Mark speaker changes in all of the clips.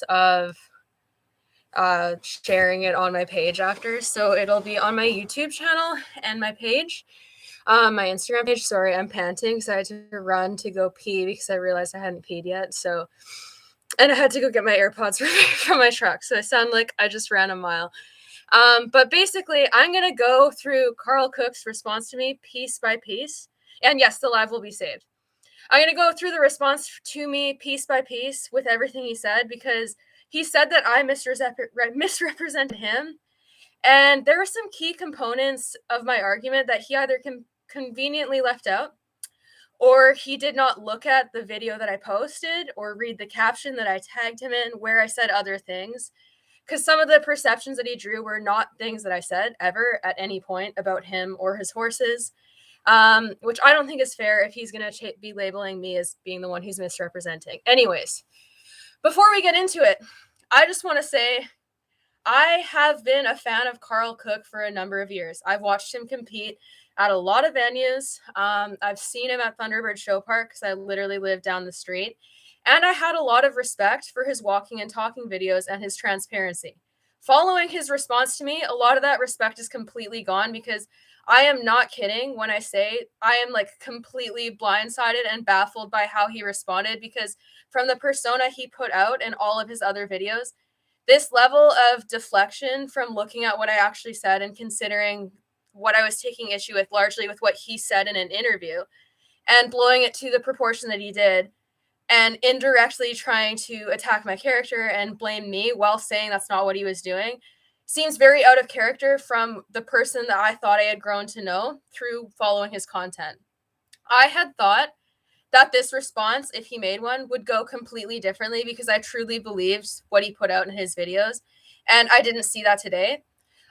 Speaker 1: of sharing it on my page after. So it'll be on my YouTube channel and my page. My Instagram page. Sorry, I'm panting because I had to run to go pee because I realized I hadn't peed yet. And I had to go get my AirPods from my truck. So I sound like I just ran a mile. But basically, I'm going to go through Karl Cook's response to me piece by piece. And yes, the live will be saved. I'm going to go through the response to me piece by piece with everything he said, because he said that I misrepresented him. And there were some key components of my argument that he either conveniently left out, or he did not look at the video that I posted or read the caption that I tagged him in where I said other things. Because some of the perceptions that he drew were not things that I said ever at any point about him or his horses, which I don't think is fair if he's going to be labeling me as being the one who's misrepresenting. Anyways, before we get into it, I just want to say I have been a fan of Karl Cook for a number of years. I've watched him compete at a lot of venues. I've seen him at Thunderbird Show Park because I literally live down the street. And I had a lot of respect for his walking and talking videos and his transparency. Following his response to me, a lot of that respect is completely gone, because I am not kidding when I say I am like completely blindsided and baffled by how he responded, because from the persona he put out in all of his other videos, this level of deflection from looking at what I actually said and considering what I was taking issue with largely with what he said in an interview, and blowing it to the proportion that he did, and indirectly trying to attack my character and blame me while saying that's not what he was doing, seems very out of character from the person that I thought I had grown to know through following his content. I had thought that this response, if he made one, would go completely differently, because I truly believed what he put out in his videos, and I didn't see that today.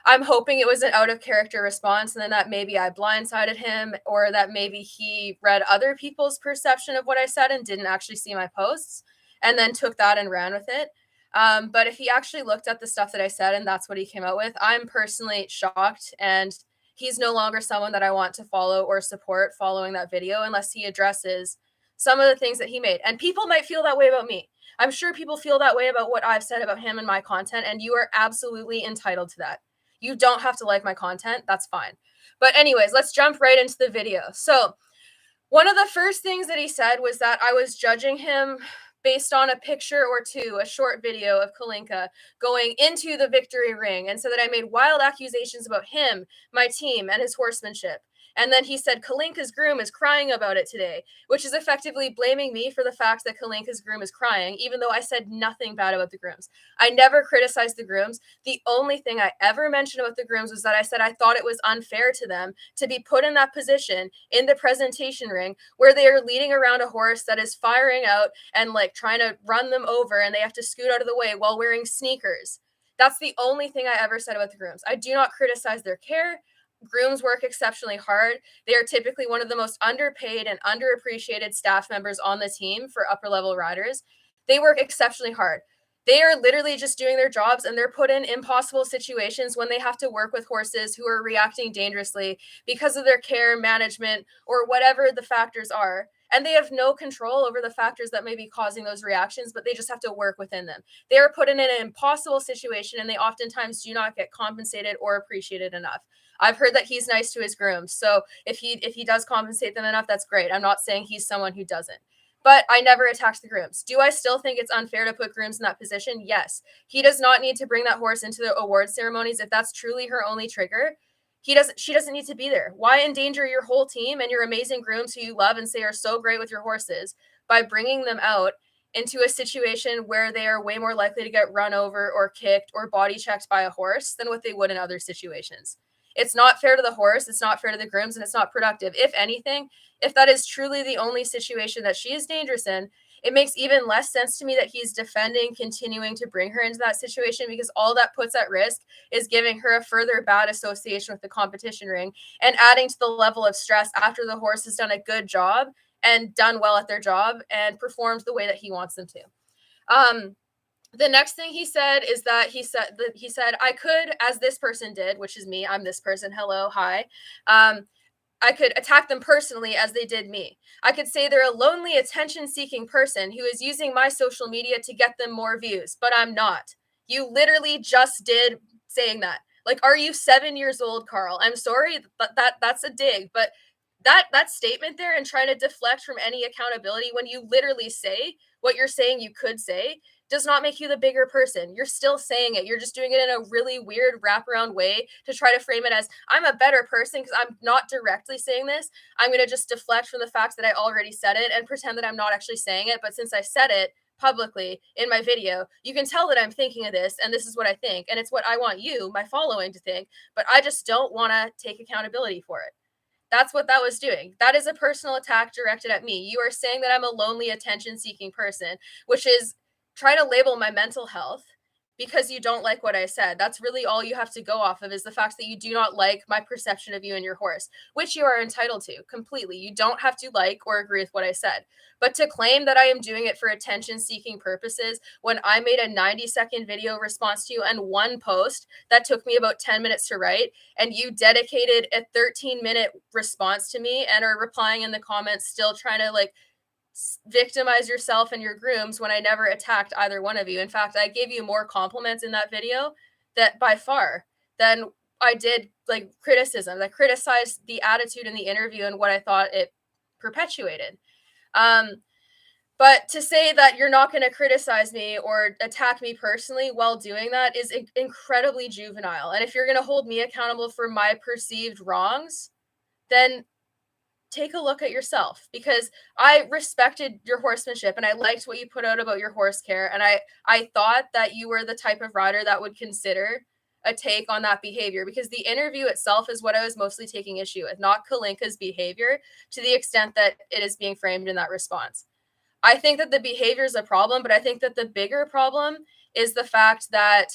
Speaker 1: I'm hoping it was an out of character response, and then that maybe I blindsided him, or that maybe he read other people's perception of what I said and didn't actually see my posts and then took that and ran with it. But if he actually looked at the stuff that I said and that's what he came out with, I'm personally shocked, and he's no longer someone that I want to follow or support following that video unless he addresses some of the things that he made. And people might feel that way about me. I'm sure people feel that way about what I've said about him and my content, and you are absolutely entitled to that. You don't have to like my content. That's fine. But anyways, let's jump right into the video. So one of the first things that he said was that I was judging him based on a picture or two, a short video of Kalinka going into the victory ring, and so that I made wild accusations about him, my team, and his horsemanship. And then he said Kalinka's groom is crying about it today, which is effectively blaming me for the fact that Kalinka's groom is crying, even though I said nothing bad about the grooms. I never criticized the grooms. The only thing I ever mentioned about the grooms was that I said I thought it was unfair to them to be put in that position in the presentation ring where they are leading around a horse that is firing out and like trying to run them over, and they have to scoot out of the way while wearing sneakers. That's the only thing I ever said about the grooms. I do not criticize their care. Grooms work exceptionally hard. They are typically one of the most underpaid and underappreciated staff members on the team for upper level riders. They work exceptionally hard. They are literally just doing their jobs, and they're put in impossible situations when they have to work with horses who are reacting dangerously because of their care, management, or whatever the factors are. And they have no control over the factors that may be causing those reactions, but they just have to work within them. They are put in an impossible situation, and they oftentimes do not get compensated or appreciated enough. I've heard that he's nice to his grooms. So if he does compensate them enough, that's great. I'm not saying he's someone who doesn't. But I never attacked the grooms. Do I still think it's unfair to put grooms in that position? Yes. He does not need to bring that horse into the award ceremonies if that's truly her only trigger. She doesn't need to be there. Why endanger your whole team and your amazing grooms who you love and say are so great with your horses by bringing them out into a situation where they are way more likely to get run over or kicked or body checked by a horse than what they would in other situations? It's not fair to the horse, it's not fair to the grooms, and it's not productive. If anything, if that is truly the only situation that she is dangerous in, it makes even less sense to me that he's defending continuing to bring her into that situation, because all that puts at risk is giving her a further bad association with the competition ring and adding to the level of stress after the horse has done a good job and done well at their job and performed the way that he wants them to. The next thing he said is that he said I could, as this person did, which is me, I'm this person, hello, hi. I could attack them personally as they did me. I could say they're a lonely, attention seeking person who is using my social media to get them more views, but I'm not. You literally just did saying that. Like, are you 7 years old, Karl? I'm sorry, but that's a dig. But that statement there and trying to deflect from any accountability when you literally say what you're saying you could say does not make you the bigger person. You're still saying it. You're just doing it in a really weird wraparound way to try to frame it as I'm a better person because I'm not directly saying this. I'm going to just deflect from the fact that I already said it and pretend that I'm not actually saying it. But since I said it publicly in my video, you can tell that I'm thinking of this and this is what I think. And it's what I want you, my following, to think. But I just don't want to take accountability for it. That's what that was doing. That is a personal attack directed at me. You are saying that I'm a lonely, attention seeking person, which is trying to label my mental health because you don't like what I said. That's really all you have to go off of is the fact that you do not like my perception of you and your horse, which you are entitled to completely. You don't have to like or agree with what I said. But to claim that I am doing it for attention seeking purposes when I made a 90-second video response to you and one post that took me about 10 minutes to write, and you dedicated a 13-minute response to me and are replying in the comments still trying to like victimize yourself and your grooms when I never attacked either one of you. In fact, I gave you more compliments in that video that by far than I did like criticism. I criticized the attitude in the interview and what I thought it perpetuated. But to say that you're not going to criticize me or attack me personally while doing that is incredibly juvenile. And if you're going to hold me accountable for my perceived wrongs, then take a look at yourself, because I respected your horsemanship and I liked what you put out about your horse care. And I thought that you were the type of rider that would consider a take on that behavior, because the interview itself is what I was mostly taking issue with, not Kalinka's behavior to the extent that it is being framed in that response. I think that the behavior is a problem, but I think that the bigger problem is the fact that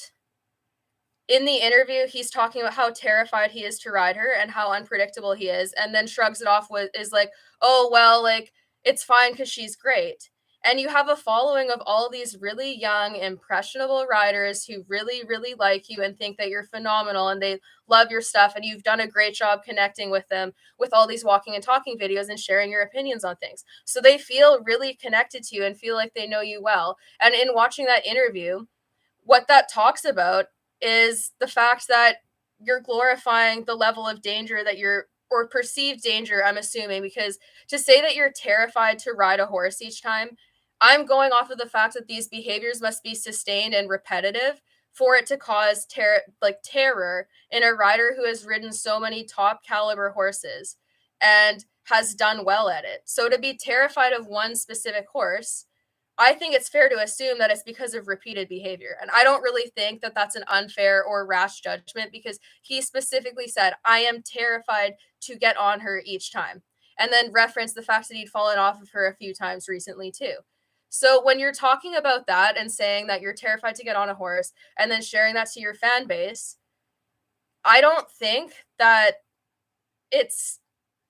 Speaker 1: in the interview, he's talking about how terrified he is to ride her and how unpredictable he is, and then shrugs it off with is like, oh, well, like, it's fine because she's great. And you have a following of all these really young, impressionable riders who really, really like you and think that you're phenomenal and they love your stuff. And you've done a great job connecting with them with all these walking and talking videos and sharing your opinions on things. So they feel really connected to you and feel like they know you well. And in watching that interview, what that talks about is the fact that you're glorifying the level of danger that you're, or perceived danger, I'm assuming, because to say that you're terrified to ride a horse each time, I'm going off of the fact that these behaviors must be sustained and repetitive for it to cause terror in a rider who has ridden so many top caliber horses and has done well at it. So to be terrified of one specific horse, I think it's fair to assume that it's because of repeated behavior. And I don't really think that that's an unfair or rash judgment, because he specifically said, I am terrified to get on her each time. And then referenced the fact that he'd fallen off of her a few times recently too. So when you're talking about that and saying that you're terrified to get on a horse and then sharing that to your fan base, I don't think that it's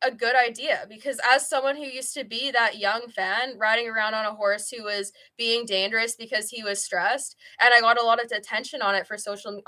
Speaker 1: a good idea, because as someone who used to be that young fan riding around on a horse who was being dangerous because he was stressed, and I got a lot of attention on it for social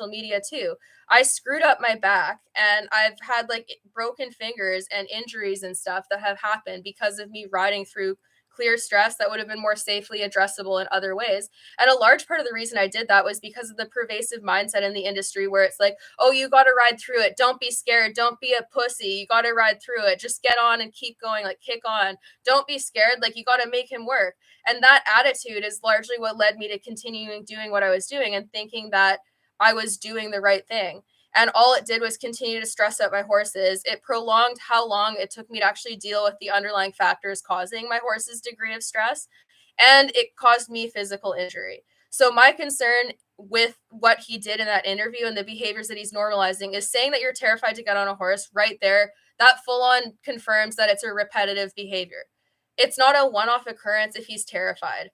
Speaker 1: media too. I screwed up my back and I've had like broken fingers and injuries and stuff that have happened because of me riding through clear stress that would have been more safely addressable in other ways. And a large part of the reason I did that was because of the pervasive mindset in the industry where it's like, oh, you got to ride through it. Don't be scared. Don't be a pussy. You got to ride through it. Just get on and keep going, like kick on. Don't be scared. Like you got to make him work. And that attitude is largely what led me to continuing doing what I was doing and thinking that I was doing the right thing. And all it did was continue to stress out my horses. It prolonged how long it took me to actually deal with the underlying factors causing my horse's degree of stress. And it caused me physical injury. So my concern with what he did in that interview and the behaviors that he's normalizing is saying that you're terrified to get on a horse right there. That full on confirms that it's a repetitive behavior. It's not a one-off occurrence if he's terrified.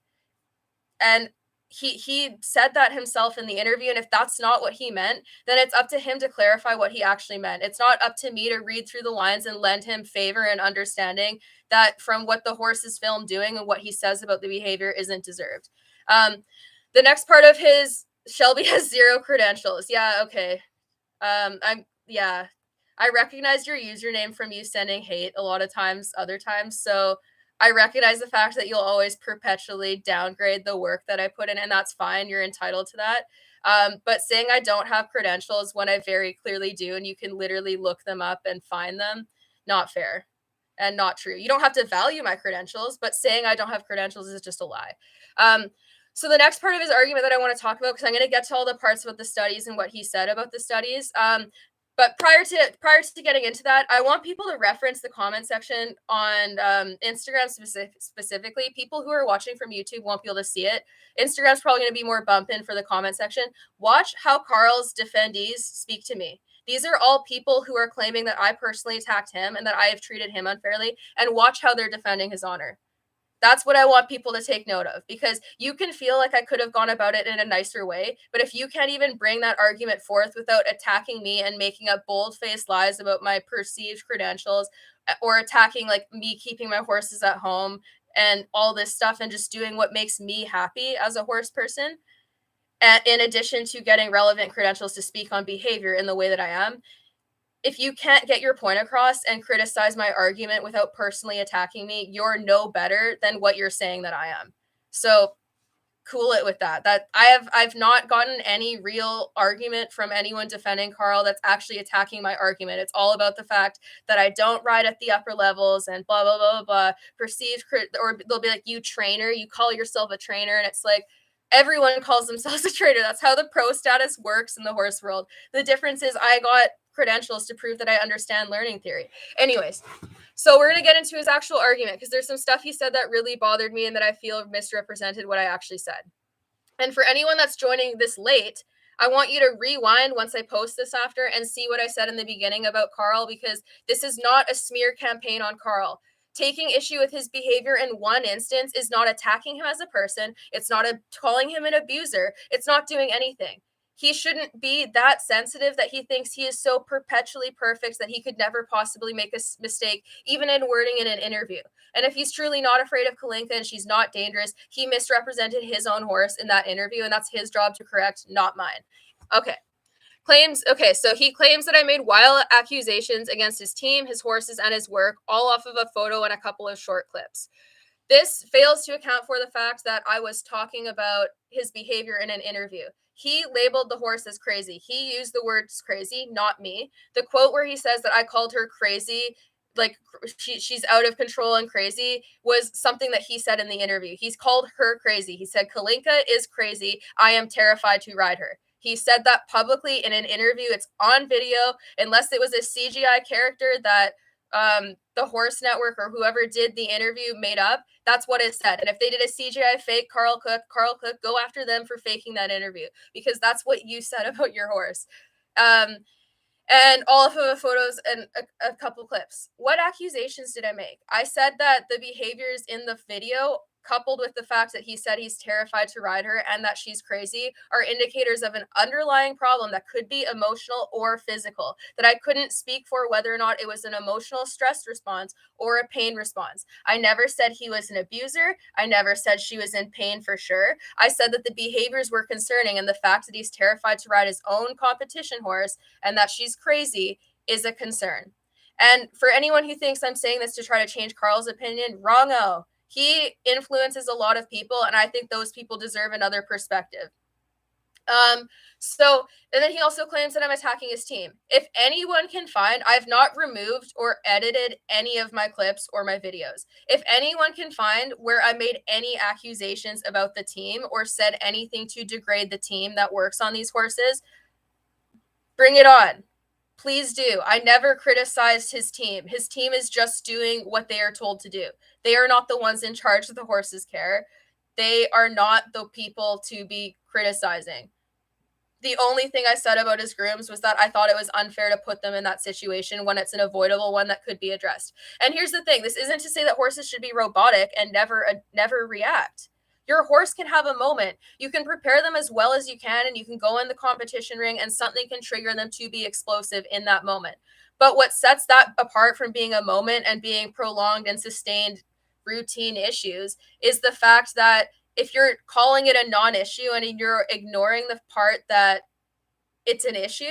Speaker 1: And he said that himself in the interview, and if that's not what he meant, then it's up to him to clarify what he actually meant. It's not up to me to read through the lines and lend him favor and understanding that from what the horse is filmed doing and what he says about the behavior isn't deserved. The next part of his Shelby has zero credentials. Yeah, okay. I recognize your username from you sending hate a lot of times, other times. So I recognize the fact that you'll always perpetually downgrade the work that I put in, and that's fine. You're entitled to that. But saying I don't have credentials when I very clearly do, and you can literally look them up and find them, not fair and not true. You don't have to value my credentials, but saying I don't have credentials is just a lie. So the next part of his argument that I want to talk about, because I'm going to get to all the parts about the studies and what he said about the studies. But prior to getting into that, I want people to reference the comment section on Instagram specifically. People who are watching from YouTube won't be able to see it. Instagram's probably going to be more bumping for the comment section. Watch how Karl's defendees speak to me. These are all people who are claiming that I personally attacked him and that I have treated him unfairly, and watch how they're defending his honor. That's what I want people to take note of, because you can feel like I could have gone about it in a nicer way. But if you can't even bring that argument forth without attacking me and making up bold-faced lies about my perceived credentials, or attacking like me keeping my horses at home and all this stuff, and just doing what makes me happy as a horse person, in addition to getting relevant credentials to speak on behavior in the way that I am, if you can't get your point across and criticize my argument without personally attacking me, you're no better than what you're saying that I am. So cool it with that. That I've not gotten any real argument from anyone defending Karl that's actually attacking my argument. It's all about the fact that I don't ride at the upper levels and blah blah blah blah. Perceived, or they'll be like, you trainer, you call yourself a trainer, and it's like, everyone calls themselves a trainer. That's how the pro status works in the horse world. The difference is I got credentials to prove that I understand learning theory. Anyways, so we're going to get into his actual argument, because there's some stuff he said that really bothered me and that I feel misrepresented what I actually said. And for anyone that's joining this late, I want you to rewind once I post this after and see what I said in the beginning about Karl, because this is not a smear campaign on Karl. Taking issue with his behavior in one instance is not attacking him as a person. It's not calling him an abuser. It's not doing anything. He shouldn't be that sensitive that he thinks he is so perpetually perfect that he could never possibly make a mistake, even in wording in an interview. And if he's truly not afraid of Kalinka and she's not dangerous, he misrepresented his own horse in that interview, and that's his job to correct, not mine. Okay. So he claims that I made wild accusations against his team, his horses, and his work, all off of a photo and a couple of short clips. This fails to account for the fact that I was talking about his behavior in an interview. He labeled the horse as crazy. He used the words crazy, not me. The quote where he says that I called her crazy, like she's out of control and crazy, was something that he said in the interview. He's called her crazy. He said, Kalinka is crazy. I am terrified to ride her. He said that publicly in an interview. It's on video, unless it was a CGI character that the Horse Network or whoever did the interview made up. That's what it said. And if they did a CGI fake Karl Cook, go after them for faking that interview, because that's what you said about your horse. And all of the photos and a couple clips. What accusations did I make? I said that the behaviors in the video, coupled with the fact that he said he's terrified to ride her and that she's crazy, are indicators of an underlying problem that could be emotional or physical, that I couldn't speak for whether or not it was an emotional stress response or a pain response. I never said he was an abuser. I never said she was in pain for sure. I said that the behaviors were concerning, and the fact that he's terrified to ride his own competition horse and that she's crazy is a concern. And for anyone who thinks I'm saying this to try to change Karl's opinion, wrong-o. He influences a lot of people, and I think those people deserve another perspective. And then he also claims that I'm attacking his team. If anyone can find, I've not removed or edited any of my clips or my videos. If anyone can find where I made any accusations about the team or said anything to degrade the team that works on these horses, bring it on. Please do. I never criticized his team. His team is just doing what they are told to do. They are not the ones in charge of the horse's care. They are not the people to be criticizing. The only thing I said about his grooms was that I thought it was unfair to put them in that situation when it's an avoidable one that could be addressed. And here's the thing. This isn't to say that horses should be robotic and never react. Your horse can have a moment. You can prepare them as well as you can, and you can go in the competition ring and something can trigger them to be explosive in that moment. But what sets that apart from being a moment and being prolonged and sustained routine issues is the fact that if you're calling it a non-issue and you're ignoring the part that it's an issue,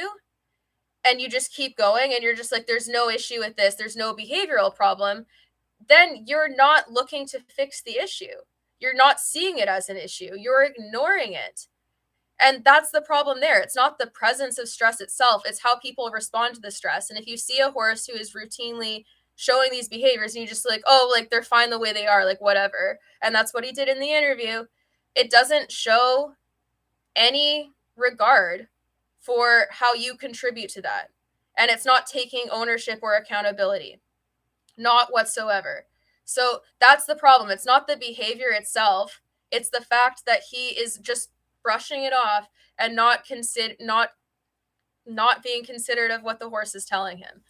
Speaker 1: and you just keep going and you're just like, there's no issue with this, there's no behavioral problem, then you're not looking to fix the issue. You're not seeing it as an issue. You're ignoring it. And that's the problem there. It's not the presence of stress itself, it's how people respond to the stress. And if you see a horse who is routinely showing these behaviors and you just like, oh, like they're fine the way they are, like whatever. And that's what he did in the interview. It doesn't show any regard for how you contribute to that. And it's not taking ownership or accountability. Not whatsoever. So that's the problem. It's not the behavior itself. It's the fact that he is just brushing it off and not being considerate of what the horse is telling him.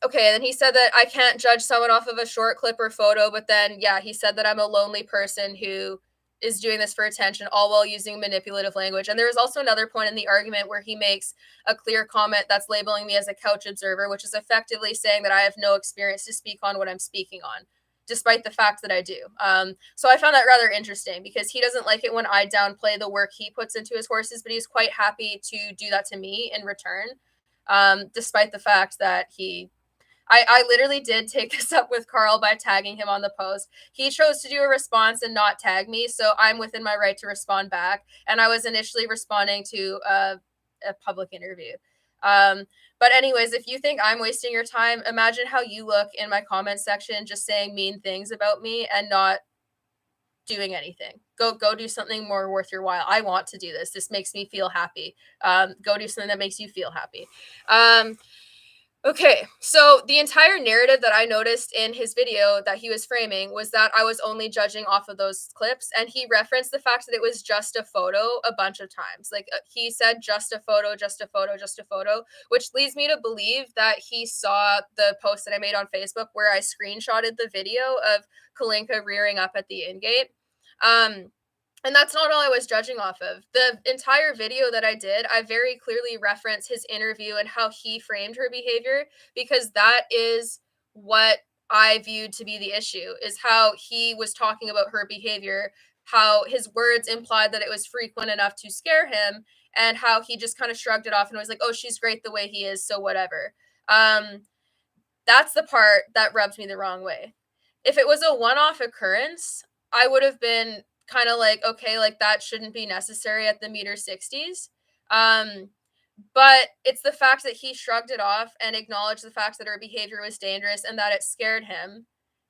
Speaker 1: Okay, then he said that I can't judge someone off of a short clip or photo, but then yeah, he said that I'm a lonely person who is doing this for attention, all while using manipulative language. And there is also another point in the argument where he makes a clear comment that's labeling me as a couch observer, which is effectively saying that I have no experience to speak on what I'm speaking on, despite the fact that I do. So I found that rather interesting because he doesn't like it when I downplay the work he puts into his horses, but he's quite happy to do that to me in return, despite the fact that I literally did take this up with Karl by tagging him on the post. He chose to do a response and not tag me, so I'm within my right to respond back. And I was initially responding to a public interview. But anyways, if you think I'm wasting your time, imagine how you look in my comment section just saying mean things about me and not doing anything. Go do something more worth your while. I want to do this. This makes me feel happy. Go do something that makes you feel happy. Okay, so the entire narrative that I noticed in his video that he was framing was that I was only judging off of those clips, and he referenced the fact that it was just a photo a bunch of times. Like he said, just a photo, just a photo, just a photo, which leads me to believe that he saw the post that I made on Facebook where I screenshotted the video of Kalinka rearing up at the in-gate. And that's not all I was judging off of. The entire video that I did, I very clearly referenced his interview and how he framed her behavior, because that is what I viewed to be the issue, is how he was talking about her behavior, how his words implied that it was frequent enough to scare him, and how he just kind of shrugged it off and was like, oh, she's great the way he is, so whatever. That's the part that rubbed me the wrong way. If it was a one-off occurrence, I would have been kind of like, okay, like that shouldn't be necessary at the meter 60s. But it's the fact that he shrugged it off and acknowledged the fact that her behavior was dangerous and that it scared him,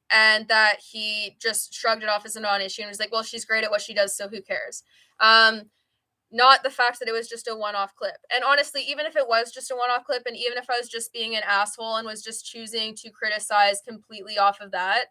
Speaker 1: and that he just shrugged it off as a non-issue and was like, well, she's great at what she does, so who cares? Not the fact that it was just a one-off clip. And honestly, even if it was just a one-off clip, and even if I was just being an asshole and was just choosing to criticize completely off of that,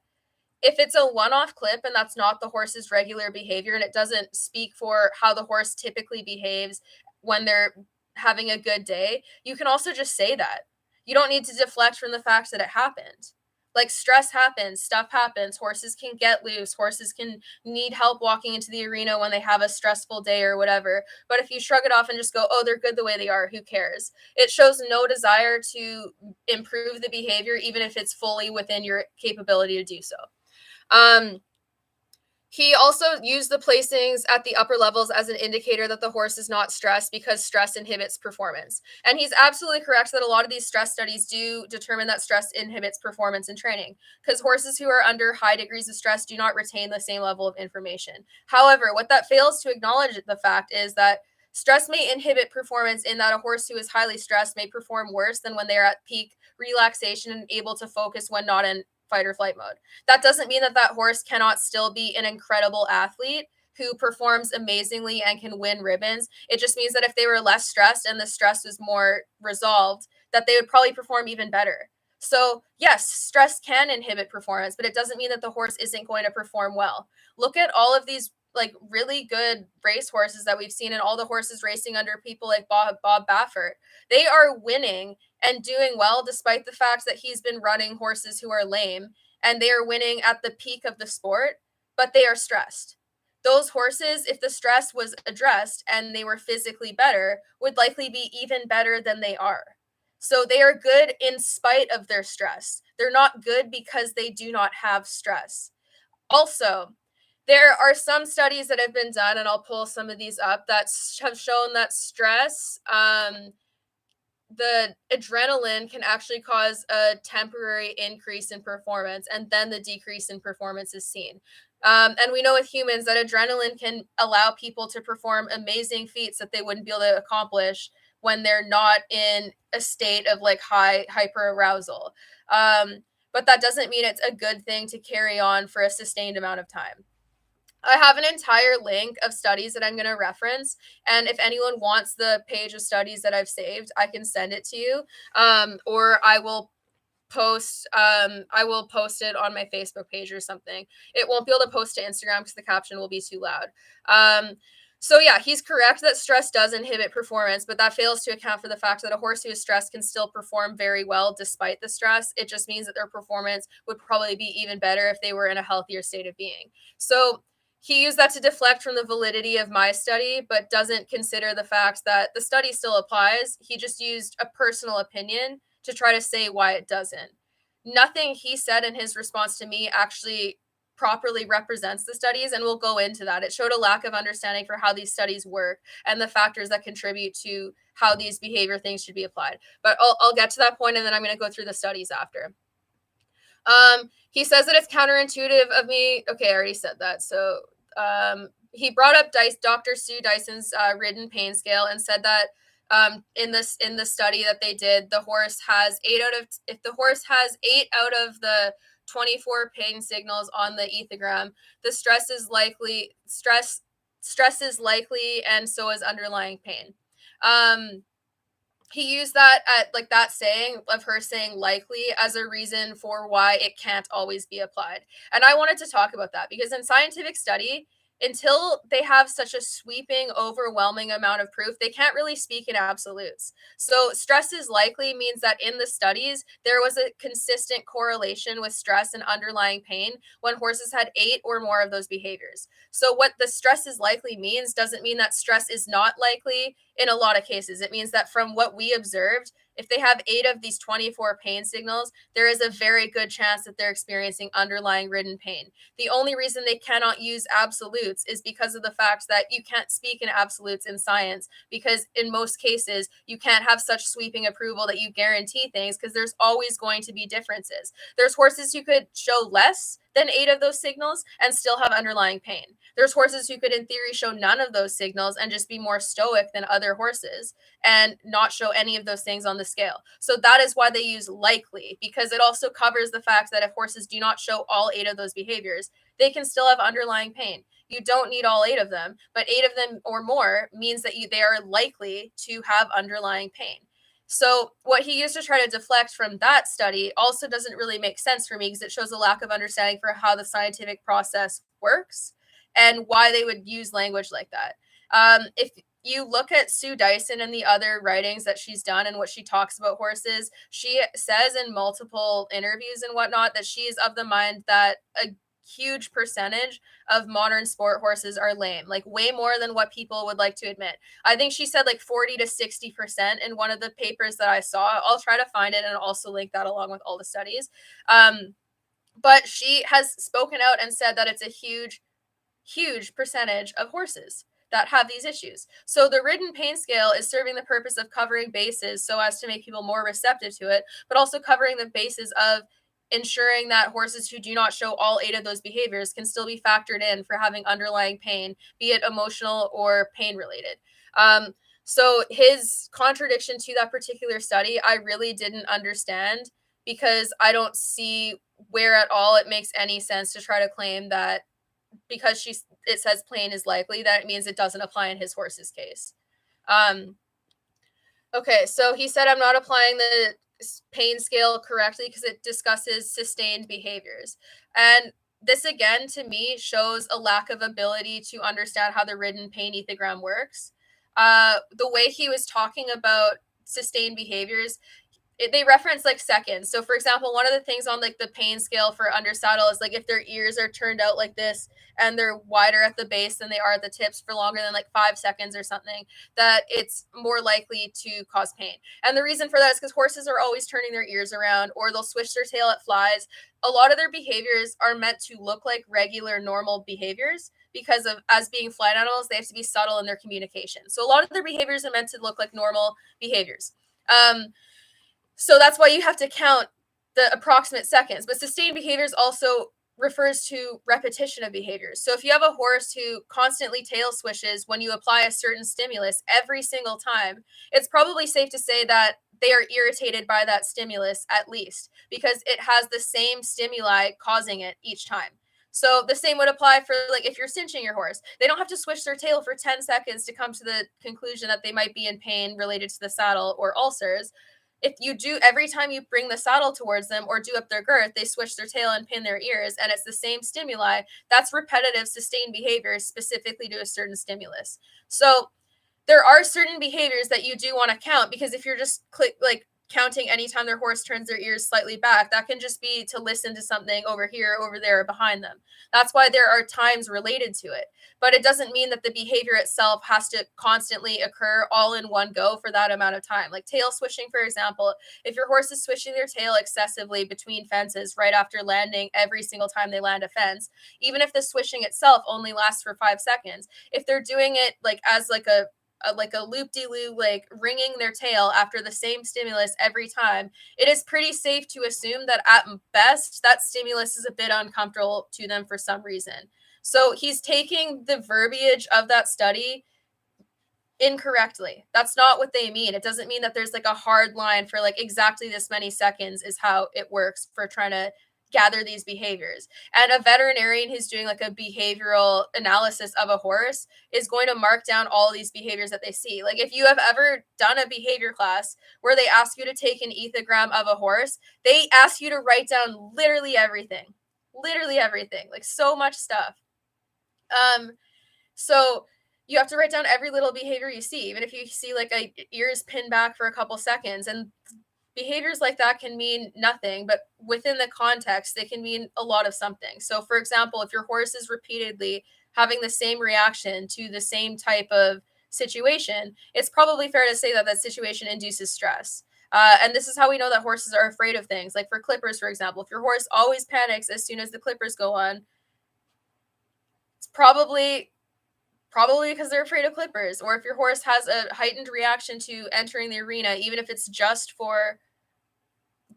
Speaker 1: if it's a one-off clip and that's not the horse's regular behavior and it doesn't speak for how the horse typically behaves when they're having a good day, you can also just say that. You don't need to deflect from the fact that it happened. Like, stress happens, stuff happens, horses can get loose, horses can need help walking into the arena when they have a stressful day or whatever. But if you shrug it off and just go, oh, they're good the way they are, who cares? It shows no desire to improve the behavior, even if it's fully within your capability to do so. He also used the placings at the upper levels as an indicator that the horse is not stressed, because stress inhibits performance. And he's absolutely correct that a lot of these stress studies do determine that stress inhibits performance in training, because horses who are under high degrees of stress do not retain the same level of information. However, what that fails to acknowledge the fact is that stress may inhibit performance in that a horse who is highly stressed may perform worse than when they are at peak relaxation and able to focus when not in fight or flight mode. That doesn't mean that that horse cannot still be an incredible athlete who performs amazingly and can win ribbons. It just means that if they were less stressed and the stress was more resolved, that they would probably perform even better. So yes, stress can inhibit performance, but it doesn't mean that the horse isn't going to perform well. Look at all of these like really good race horses that we've seen, and all the horses racing under people like Bob Baffert. They are winning and doing well despite the fact that he's been running horses who are lame, and they are winning at the peak of the sport, but they are stressed. Those horses, if the stress was addressed and they were physically better, would likely be even better than they are. So they are good in spite of their stress. They're not good because they do not have stress. Also, there are some studies that have been done, and I'll pull some of these up, that have shown that stress the adrenaline can actually cause a temporary increase in performance, and then the decrease in performance is seen. And we know with humans that adrenaline can allow people to perform amazing feats that they wouldn't be able to accomplish when they're not in a state of like high hyper arousal. But that doesn't mean it's a good thing to carry on for a sustained amount of time. I have an entire link of studies that I'm going to reference. And if anyone wants the page of studies that I've saved, I can send it to you. Or I will post it on my Facebook page or something. It won't be able to post to Instagram because the caption will be too loud. So yeah, he's correct that stress does inhibit performance, but that fails to account for the fact that a horse who is stressed can still perform very well despite the stress. It just means that their performance would probably be even better if they were in a healthier state of being. So he used that to deflect from the validity of my study, but doesn't consider the fact that the study still applies. He just used a personal opinion to try to say why it doesn't. Nothing he said in his response to me actually properly represents the studies, and we'll go into that. It showed a lack of understanding for how these studies work and the factors that contribute to how these behavior things should be applied. But I'll get to that point, and then I'm going to go through the studies after. He says that it's counterintuitive of me. Okay, I already said that. So he brought up Dr. Sue Dyson's ridden pain scale and said that in the study that they did, the horse has if the horse has 8 out of the 24 pain signals on the ethogram, the stress is likely, and so is underlying pain. He used that at like that saying of her saying likely as a reason for why it can't always be applied. And I wanted to talk about that because in scientific study, until they have such a sweeping, overwhelming amount of proof, they can't really speak in absolutes. So stress is likely means that in the studies, there was a consistent correlation with stress and underlying pain when horses had 8 or more of those behaviors. So what the stress is likely means doesn't mean that stress is not likely in a lot of cases. It means that from what we observed, if they have 8 of these 24 pain signals, there is a very good chance that they're experiencing underlying ridden pain. The only reason they cannot use absolutes is because of the fact that you can't speak in absolutes in science, because in most cases, you can't have such sweeping approval that you guarantee things because there's always going to be differences. There's horses who could show less than 8 of those signals and still have underlying pain. There's horses who could, in theory, show none of those signals and just be more stoic than other horses and not show any of those things on the scale. So that is why they use likely, because it also covers the fact that if horses do not show all 8 of those behaviors, they can still have underlying pain. You don't need all 8 of them, but 8 of them or more means that they are likely to have underlying pain. So what he used to try to deflect from that study also doesn't really make sense for me because it shows a lack of understanding for how the scientific process works and why they would use language like that. If you look at Sue Dyson and the other writings that she's done and what she talks about horses, she says in multiple interviews and whatnot that she is of the mind that a huge percentage of modern sport horses are lame, like way more than what people would like to admit. I think she said like 40 to 60% in one of the papers that I saw. I'll try to find it and also link that along with all the studies. But she has spoken out and said that it's a huge percentage of horses that have these issues. So the ridden pain scale is serving the purpose of covering bases so as to make people more receptive to it, but also covering the bases of ensuring that horses who do not show all 8 of those behaviors can still be factored in for having underlying pain, be it emotional or pain related. So his contradiction to that particular study, I really didn't understand because I don't see where at all it makes any sense to try to claim that because it says plain is likely that it means it doesn't apply in his horse's case. Okay, so he said I'm not applying the pain scale correctly because it discusses sustained behaviors. And this again to me shows a lack of ability to understand how the ridden pain ethogram works. The way he was talking about sustained behaviors, they reference like seconds. So for example, one of the things on like the pain scale for under saddle is like if their ears are turned out like this and they're wider at the base than they are at the tips for longer than like 5 seconds or something, that it's more likely to cause pain. And the reason for that is because horses are always turning their ears around, or they'll switch their tail at flies. A lot of their behaviors are meant to look like regular normal behaviors because of, as being flight animals, they have to be subtle in their communication. So a lot of their behaviors are meant to look like normal behaviors. So that's why you have to count the approximate seconds. But sustained behaviors also refers to repetition of behaviors. So if you have a horse who constantly tail swishes when you apply a certain stimulus every single time, it's probably safe to say that they are irritated by that stimulus at least, because it has the same stimuli causing it each time. So the same would apply for, like, if you're cinching your horse. They don't have to swish their tail for 10 seconds to come to the conclusion that they might be in pain related to the saddle or ulcers. If you do, every time you bring the saddle towards them or do up their girth, they switch their tail and pin their ears, and it's the same stimuli. That's repetitive, sustained behavior specifically to a certain stimulus. So there are certain behaviors that you do want to count, because if you're just counting anytime their horse turns their ears slightly back, that can just be to listen to something over here, over there, or behind them. That's why there are times related to it. But it doesn't mean that the behavior itself has to constantly occur all in one go for that amount of time. Like tail swishing, for example, if your horse is swishing their tail excessively between fences right after landing every single time they land a fence, even if the swishing itself only lasts for 5 seconds, if they're doing it as a loop-de-loop, like ringing their tail after the same stimulus every time, it is pretty safe to assume that at best that stimulus is a bit uncomfortable to them for some reason. So he's taking the verbiage of that study incorrectly. That's not what they mean. It doesn't mean that there's like a hard line for like exactly this many seconds is how it works for trying to gather these behaviors. And a veterinarian who's doing like a behavioral analysis of a horse is going to mark down all these behaviors that they see. Like if you have ever done a behavior class where they ask you to take an ethogram of a horse, they ask you to write down literally everything. Literally everything. Like so much stuff. So you have to write down every little behavior you see, even if you see like a ears pinned back for a couple seconds. And behaviors like that can mean nothing, but within the context, they can mean a lot of something. So, for example, if your horse is repeatedly having the same reaction to the same type of situation, it's probably fair to say that that situation induces stress. And this is how we know that horses are afraid of things. Like for clippers, for example, if your horse always panics as soon as the clippers go on, it's probably because they're afraid of clippers. Or if your horse has a heightened reaction to entering the arena, even if it's just for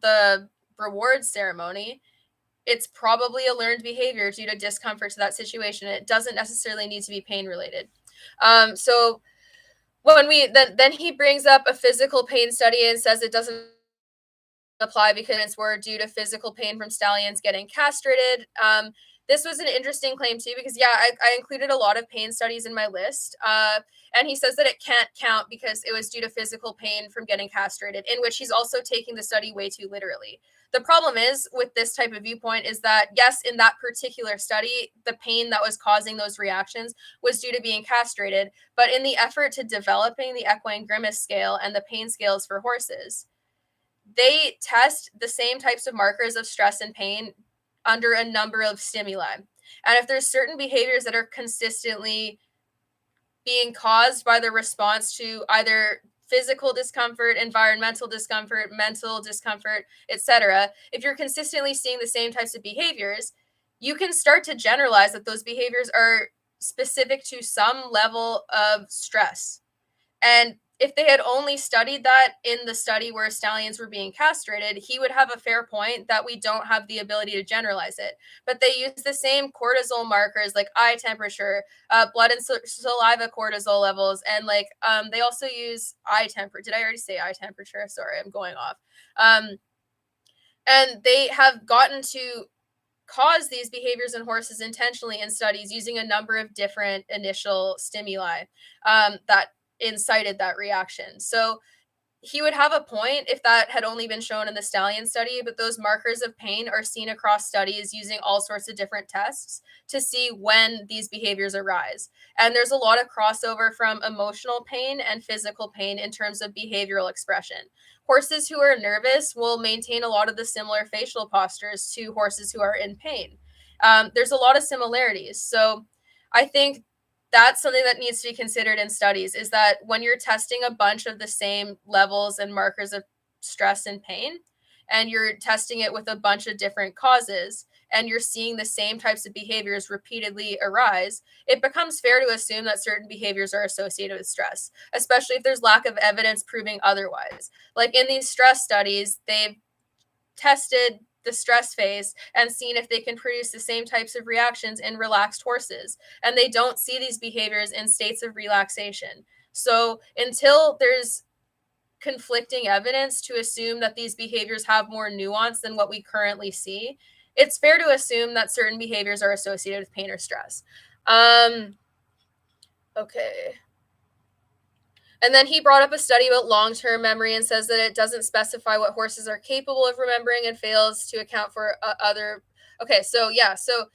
Speaker 1: the reward ceremony, it's probably a learned behavior due to discomfort to that situation. It doesn't necessarily need to be pain related. So when then he brings up a physical pain study and says it doesn't apply because it's were due to physical pain from stallions getting castrated. This was an interesting claim too, because I included a lot of pain studies in my list. And he says that it can't count because it was due to physical pain from getting castrated, in which he's also taking the study way too literally. The problem is with this type of viewpoint is that, yes, in that particular study, the pain that was causing those reactions was due to being castrated. But in the effort to developing the equine grimace scale and the pain scales for horses, they test the same types of markers of stress and pain under a number of stimuli. And if there's certain behaviors that are consistently being caused by the response to either physical discomfort, environmental discomfort, mental discomfort, etc., if you're consistently seeing the same types of behaviors, you can start to generalize that those behaviors are specific to some level of stress. And if they had only studied that in the study where stallions were being castrated, he would have a fair point that we don't have the ability to generalize it. But they use the same cortisol markers like eye temperature, blood and saliva cortisol levels, and they also use eye temperature. Did I already say eye temperature? Sorry, I'm going off. And they have gotten to cause these behaviors in horses intentionally in studies using a number of different initial stimuli that incited that reaction. So he would have a point if that had only been shown in the stallion study, but those markers of pain are seen across studies using all sorts of different tests to see when these behaviors arise. And there's a lot of crossover from emotional pain and physical pain in terms of behavioral expression. Horses who are nervous will maintain a lot of the similar facial postures to horses who are in pain. There's a lot of similarities. So I think that's something that needs to be considered in studies, is that when you're testing a bunch of the same levels and markers of stress and pain, and you're testing it with a bunch of different causes, and you're seeing the same types of behaviors repeatedly arise, it becomes fair to assume that certain behaviors are associated with stress, especially if there's lack of evidence proving otherwise. Like in these stress studies, they've tested the stress phase and seen if they can produce the same types of reactions in relaxed horses. And they don't see these behaviors in states of relaxation. So until there's conflicting evidence to assume that these behaviors have more nuance than what we currently see, it's fair to assume that certain behaviors are associated with pain or stress. Okay. And then he brought up a study about long-term memory and says that it doesn't specify what horses are capable of remembering and fails to account for other. Okay, so yeah, so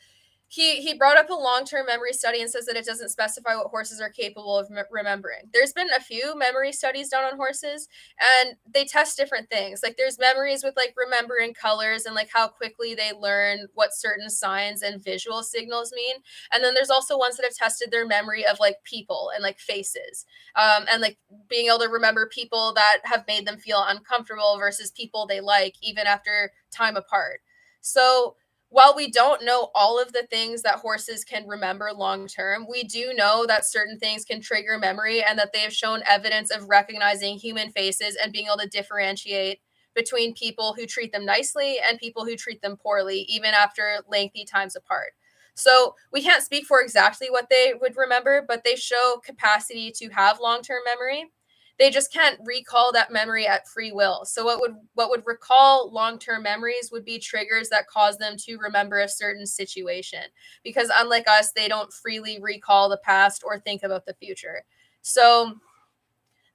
Speaker 1: he brought up a long-term memory study and says that it doesn't specify what horses are capable of remembering. There's been a few memory studies done on horses, and they test different things. Like there's memories with like remembering colors and like how quickly they learn what certain signs and visual signals mean. And then there's also ones that have tested their memory of like people and like faces, and like being able to remember people that have made them feel uncomfortable versus people they like even after time apart. So while we don't know all of the things that horses can remember long term, we do know that certain things can trigger memory and that they have shown evidence of recognizing human faces and being able to differentiate between people who treat them nicely and people who treat them poorly, even after lengthy times apart. So we can't speak for exactly what they would remember, but they show capacity to have long term memory. They just can't recall that memory at free will. So what would recall long-term memories would be triggers that cause them to remember a certain situation, because unlike us, they don't freely recall the past or think about the future. So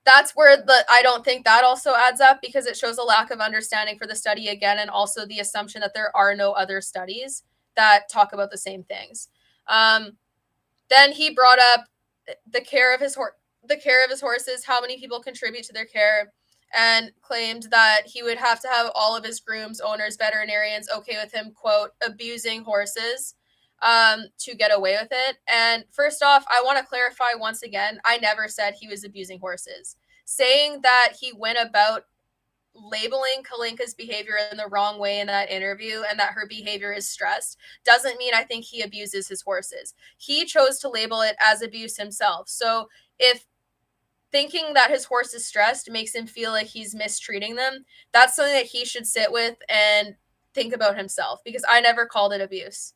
Speaker 1: that's where I don't think that also adds up, because it shows a lack of understanding for the study again, and also the assumption that there are no other studies that talk about the same things. Then he brought up the care of his horses, how many people contribute to their care, and claimed that he would have to have all of his grooms, owners, veterinarians okay with him, quote, abusing horses to get away with it. And first off, I want to clarify once again, I never said he was abusing horses. Saying that he went about labeling Kalinka's behavior in the wrong way in that interview and that her behavior is stressed doesn't mean I think he abuses his horses. He chose to label it as abuse himself. So if thinking that his horse is stressed makes him feel like he's mistreating them, that's something that he should sit with and think about himself, because I never called it abuse.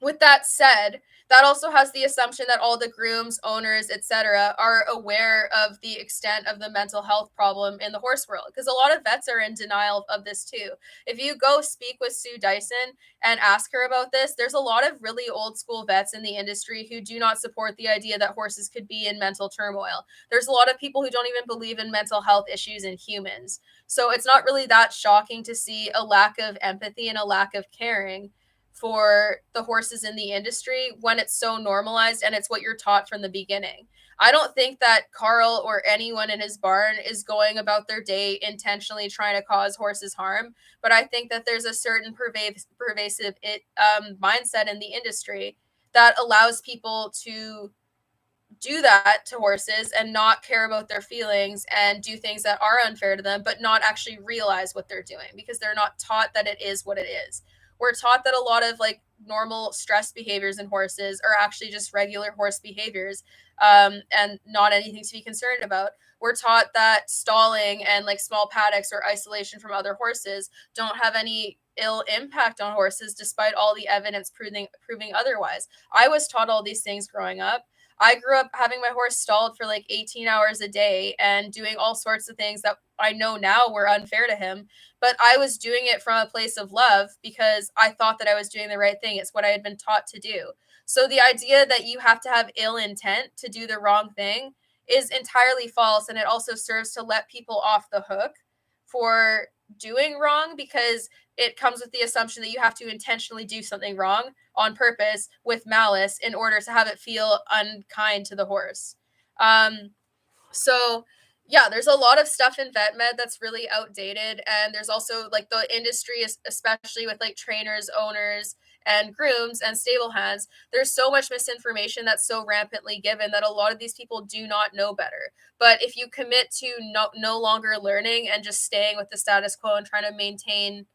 Speaker 1: With that said, that also has the assumption that all the grooms, owners, etc., are aware of the extent of the mental health problem in the horse world, because a lot of vets are in denial of this too. If you go speak with Sue Dyson and ask her about this, there's a lot of really old school vets in the industry who do not support the idea that horses could be in mental turmoil. There's a lot of people who don't even believe in mental health issues in humans. So it's not really that shocking to see a lack of empathy and a lack of caring for the horses in the industry when it's so normalized and it's what you're taught from the beginning. I don't think that Karl or anyone in his barn is going about their day intentionally trying to cause horses harm, but I think that there's a certain pervasive mindset in the industry that allows people to do that to horses and not care about their feelings and do things that are unfair to them, but not actually realize what they're doing because they're not taught that it is what it is. We're taught that a lot of like normal stress behaviors in horses are actually just regular horse behaviors, and not anything to be concerned about. We're taught that stalling and like small paddocks or isolation from other horses don't have any ill impact on horses, despite all the evidence proving otherwise. I was taught all these things growing up. I grew up having my horse stalled for like 18 hours a day and doing all sorts of things that I know now were unfair to him. But I was doing it from a place of love because I thought that I was doing the right thing. It's what I had been taught to do. So the idea that you have to have ill intent to do the wrong thing is entirely false. And it also serves to let people off the hook for doing wrong, because it comes with the assumption that you have to intentionally do something wrong on purpose with malice in order to have it feel unkind to the horse. So yeah, there's a lot of stuff in vet med that's really outdated. And there's also like the industry, especially with like trainers, owners, and grooms and stable hands. There's so much misinformation that's so rampantly given that a lot of these people do not know better. But if you commit to no longer learning and just staying with the status quo and trying to maintain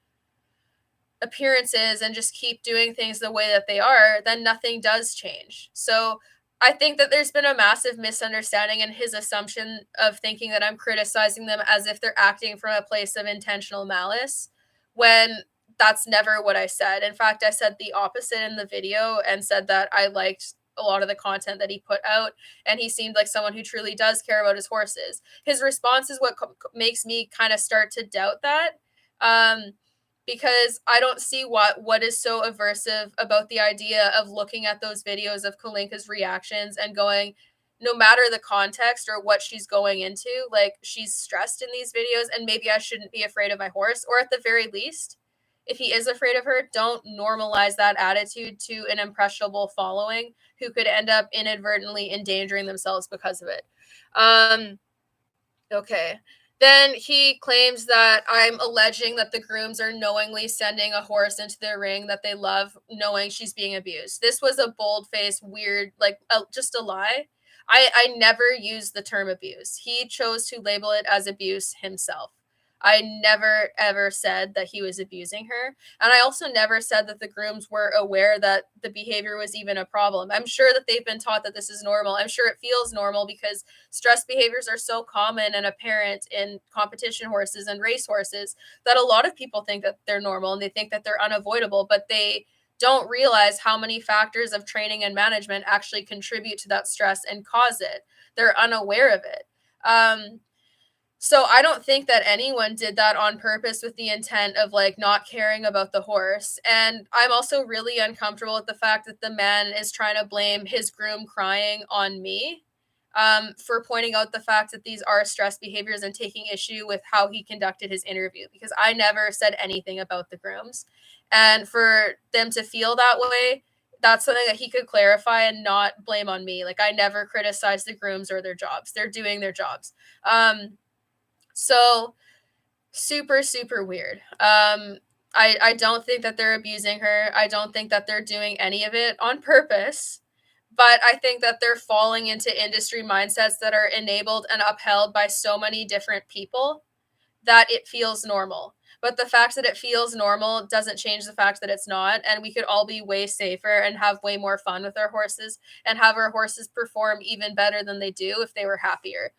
Speaker 1: appearances and just keep doing things the way that they are, then nothing does change. So I think that there's been a massive misunderstanding in his assumption of thinking that I'm criticizing them as if they're acting from a place of intentional malice, when that's never what I said. In fact, I said the opposite in the video and said that I liked a lot of the content that he put out, and he seemed like someone who truly does care about his horses. His response is what makes me kind of start to doubt that. Because I don't see what is so aversive about the idea of looking at those videos of Kalinka's reactions and going, no matter the context or what she's going into, like, she's stressed in these videos, and maybe I shouldn't be afraid of my horse, or at the very least, if he is afraid of her, don't normalize that attitude to an impressionable following who could end up inadvertently endangering themselves because of it. Okay. Then he claims that I'm alleging that the grooms are knowingly sending a horse into their ring that they love, knowing she's being abused. This was a bold-faced, weird, like, just a lie. I never used the term abuse. He chose to label it as abuse himself. I never, ever said that he was abusing her. And I also never said that the grooms were aware that the behavior was even a problem. I'm sure that they've been taught that this is normal. I'm sure it feels normal because stress behaviors are so common and apparent in competition horses and race horses that a lot of people think that they're normal and they think that they're unavoidable, but they don't realize how many factors of training and management actually contribute to that stress and cause it. They're unaware of it. So I don't think that anyone did that on purpose with the intent of, like, not caring about the horse. And I'm also really uncomfortable with the fact that the man is trying to blame his groom crying on me, for pointing out the fact that these are stress behaviors and taking issue with how he conducted his interview, because I never said anything about the grooms. And for them to feel that way, that's something that he could clarify and not blame on me. Like, I never criticized the grooms or their jobs. They're doing their jobs. So super, super weird. I don't think that they're abusing her. I don't think that they're doing any of it on purpose. But I think that they're falling into industry mindsets that are enabled and upheld by so many different people that it feels normal. But the fact that it feels normal doesn't change the fact that it's not. And we could all be way safer and have way more fun with our horses and have our horses perform even better than they do if they were happier.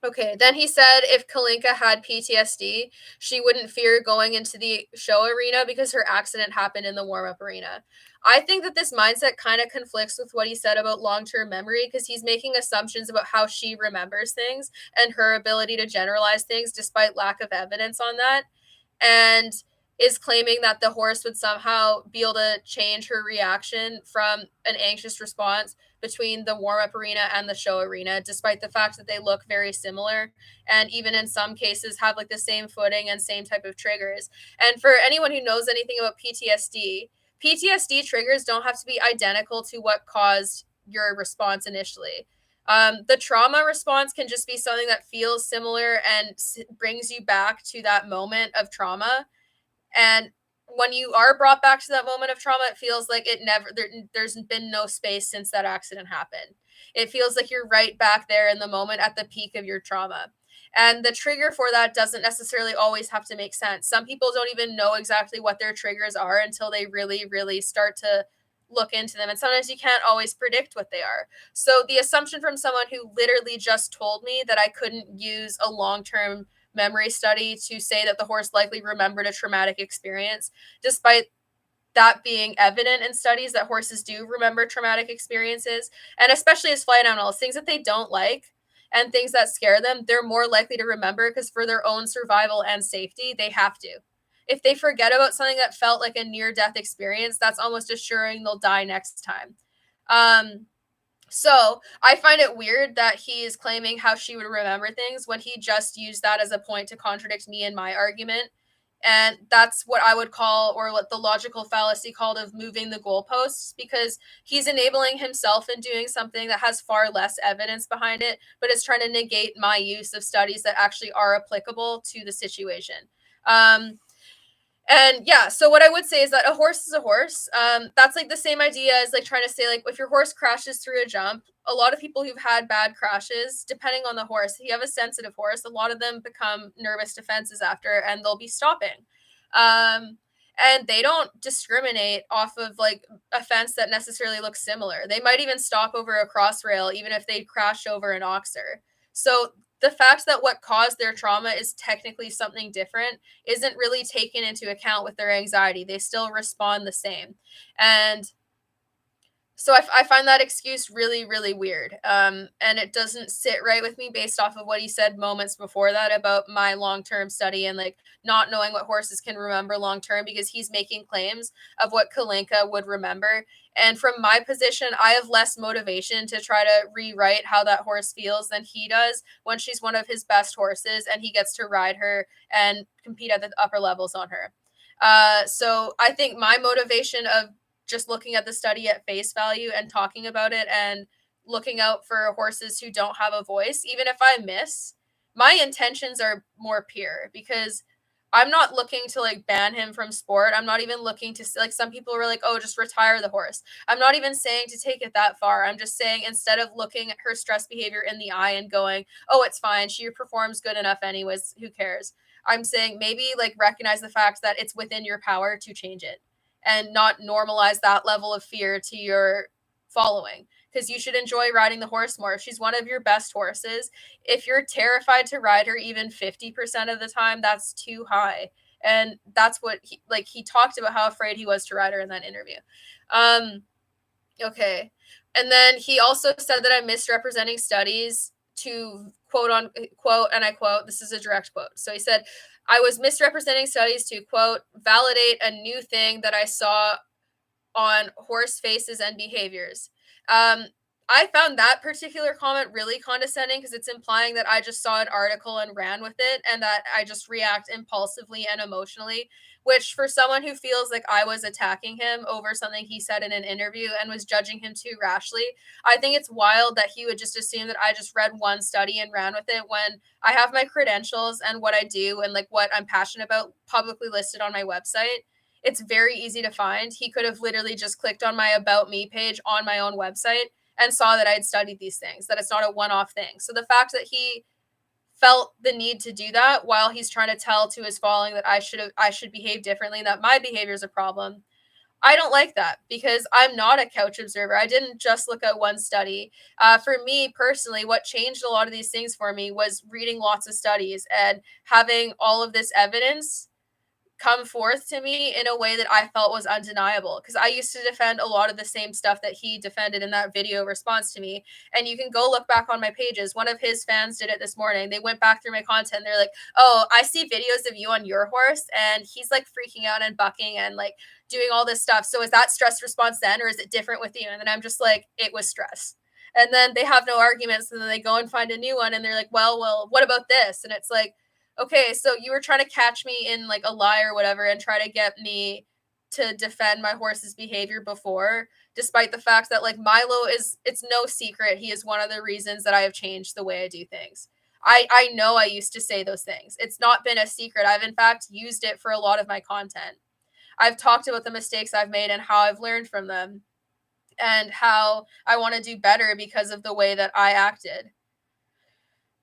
Speaker 1: Okay, then he said if Kalinka had PTSD, she wouldn't fear going into the show arena because her accident happened in the warm-up arena. I think that this mindset kind of conflicts with what he said about long-term memory, because he's making assumptions about how she remembers things and her ability to generalize things despite lack of evidence on that, and is claiming that the horse would somehow be able to change her reaction from an anxious response between the warm-up arena and the show arena, despite the fact that they look very similar and even in some cases have, like, the same footing and same type of triggers. And for anyone who knows anything about PTSD triggers don't have to be identical to what caused your response initially. The trauma response can just be something that feels similar and brings you back to that moment of trauma. And when you are brought back to that moment of trauma, it feels like there's been no space since that accident happened. It feels like you're right back there in the moment at the peak of your trauma. And the trigger for that doesn't necessarily always have to make sense. Some people don't even know exactly what their triggers are until they really, really start to look into them. And sometimes you can't always predict what they are. So the assumption from someone who literally just told me that I couldn't use a long-term memory study to say that the horse likely remembered a traumatic experience, despite that being evident in studies that horses do remember traumatic experiences, and especially as flight animals, things that they don't like and things that scare them, they're more likely to remember because for their own survival and safety, they have to. If they forget about something that felt like a near-death experience, that's almost assuring they'll die next time. So I find it weird that he is claiming how she would remember things when he just used that as a point to contradict me in my argument. And that's what I would call, or what the logical fallacy called, of moving the goalposts, because he's enabling himself in doing something that has far less evidence behind it, but is trying to negate my use of studies that actually are applicable to the situation. And yeah, so what I would say is that a horse is a horse. That's like the same idea as, like, trying to say, like, if your horse crashes through a jump, a lot of people who've had bad crashes, depending on the horse, if you have a sensitive horse, a lot of them become nervous defenses after, and they'll be stopping. And they don't discriminate off of like a fence that necessarily looks similar. They might even stop over a crossrail even if they crash over an oxer. So the fact that what caused their trauma is technically something different isn't really taken into account with their anxiety. They still respond the same. And so I find that excuse really, really weird. And it doesn't sit right with me based off of what he said moments before that about my long-term study and like not knowing what horses can remember long-term, because he's making claims of what Kalinka would remember. And from my position, I have less motivation to try to rewrite how that horse feels than he does when she's one of his best horses and he gets to ride her and compete at the upper levels on her. So I think my motivation of just looking at the study at face value and talking about it and looking out for horses who don't have a voice, even if I miss, my intentions are more pure, because I'm not looking to like ban him from sport. I'm not even looking to, like, some people were like, oh, just retire the horse. I'm not even saying to take it that far. I'm just saying, instead of looking at her stress behavior in the eye and going, oh, it's fine, she performs good enough anyways, who cares? I'm saying maybe like recognize the fact that it's within your power to change it and not normalize that level of fear to your following, because you should enjoy riding the horse more. If she's one of your best horses, if you're terrified to ride her even 50% of the time, that's too high. And that's what he talked about, how afraid he was to ride her in that interview. Okay. And then he also said that I'm misrepresenting studies to quote on quote, and I quote, this is a direct quote. So he said, I was misrepresenting studies to quote, validate a new thing that I saw on horse faces and behaviors. I found that particular comment really condescending, because it's implying that I just saw an article and ran with it and that I just react impulsively and emotionally, which for someone who feels like I was attacking him over something he said in an interview and was judging him too rashly, I think it's wild that he would just assume that I just read one study and ran with it when I have my credentials and what I do and like what I'm passionate about publicly listed on my website. It's very easy to find. He could have literally just clicked on my About Me page on my own website and saw that I had studied these things, that it's not a one-off thing. So the fact that he felt the need to do that while he's trying to tell to his following that I should behave differently, that my behavior is a problem, I don't like that, because I'm not a couch observer. I didn't just look at one study. For me personally, what changed a lot of these things for me was reading lots of studies and having all of this evidence come forth to me in a way that I felt was undeniable, because I used to defend a lot of the same stuff that he defended in that video response to me. And you can go look back on my pages. One of his fans did it this morning. They went back through my content. They're like, oh, I see videos of you on your horse and he's like freaking out and bucking and like doing all this stuff. So is that stress response then, or is it different with you? And then I'm just like, it was stress. And then they have no arguments, and then they go and find a new one and they're like, well, what about this? And it's like, okay, so you were trying to catch me in like a lie or whatever and try to get me to defend my horse's behavior before, despite the fact that like Milo it's no secret he is one of the reasons that I have changed the way I do things. I know I used to say those things. It's not been a secret. I've in fact used it for a lot of my content. I've talked about the mistakes I've made and how I've learned from them and how I want to do better because of the way that I acted.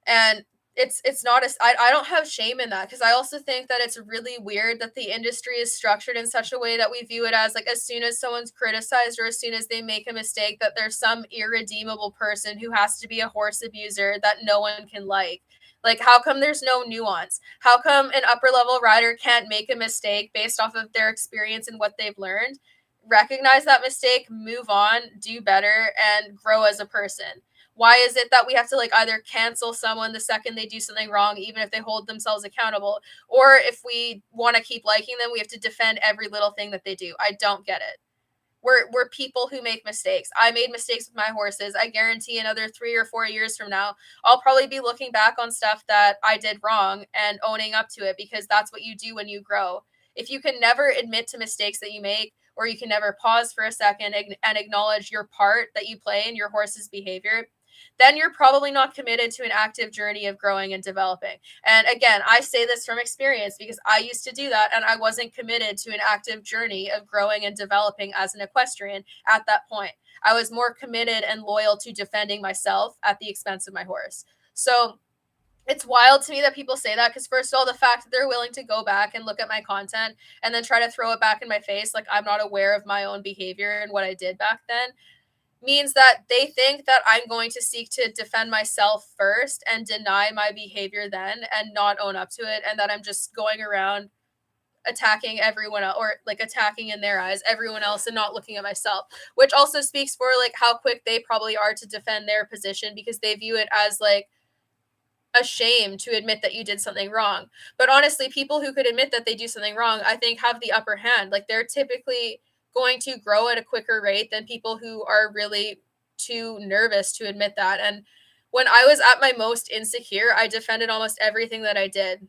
Speaker 1: And it's not as I don't have shame in that, because I also think that it's really weird that the industry is structured in such a way that we view it as like, as soon as someone's criticized or as soon as they make a mistake, that there's some irredeemable person who has to be a horse abuser that no one can like, how come there's no nuance? How come an upper level rider can't make a mistake based off of their experience and what they've learned, recognize that mistake, move on, do better, and grow as a person? Why is it that we have to like either cancel someone the second they do something wrong, even if they hold themselves accountable, or if we want to keep liking them, we have to defend every little thing that they do? I don't get it. We're people who make mistakes. I made mistakes with my horses. I guarantee another 3 or 4 years from now, I'll probably be looking back on stuff that I did wrong and owning up to it, because that's what you do when you grow. If you can never admit to mistakes that you make, or you can never pause for a second and acknowledge your part that you play in your horse's behavior, then you're probably not committed to an active journey of growing and developing. And again, I say this from experience because I used to do that and I wasn't committed to an active journey of growing and developing as an equestrian at that point. I was more committed and loyal to defending myself at the expense of my horse. So It's wild to me that people say that, because first of all, the fact that they're willing to go back and look at my content and then try to throw it back in my face like I'm not aware of my own behavior and what I did back then means that they think that I'm going to seek to defend myself first and deny my behavior then and not own up to it, and that I'm just going around attacking everyone else, or like attacking in their eyes everyone else and not looking at myself, which also speaks for like how quick they probably are to defend their position, because they view it as like a shame to admit that you did something wrong. But honestly, people who could admit that they do something wrong, I think, have the upper hand. Like, they're typically going to grow at a quicker rate than people who are really too nervous to admit that. And when I was at my most insecure, I defended almost everything that I did.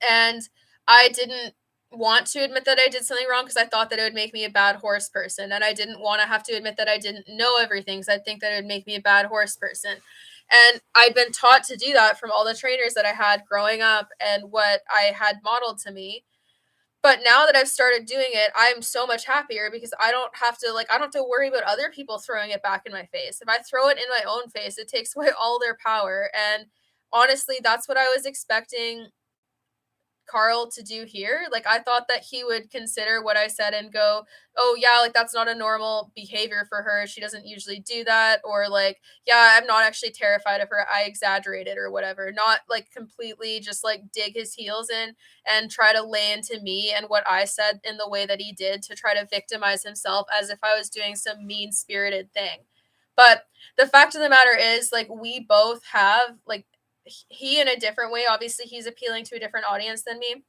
Speaker 1: And I didn't want to admit that I did something wrong because I thought that it would make me a bad horse person. And I didn't want to have to admit that I didn't know everything because I think that it would make me a bad horse person. And I'd been taught to do that from all the trainers that I had growing up and what I had modeled to me. But now that I've started doing it, I'm so much happier because I don't have to worry about other people throwing it back in my face. If I throw it in my own face, it takes away all their power. And honestly, that's what I was expecting Karl to do here. Like, I thought that he would consider what I said and go, oh yeah, like that's not a normal behavior for her, she doesn't usually do that, or like, yeah, I'm not actually terrified of her, I exaggerated or whatever. Not like completely just like dig his heels in and try to lay into me and what I said in the way that he did to try to victimize himself as if I was doing some mean-spirited thing. But the fact of the matter is, like, we both have like, he in a different way, obviously he's appealing to a different audience than me,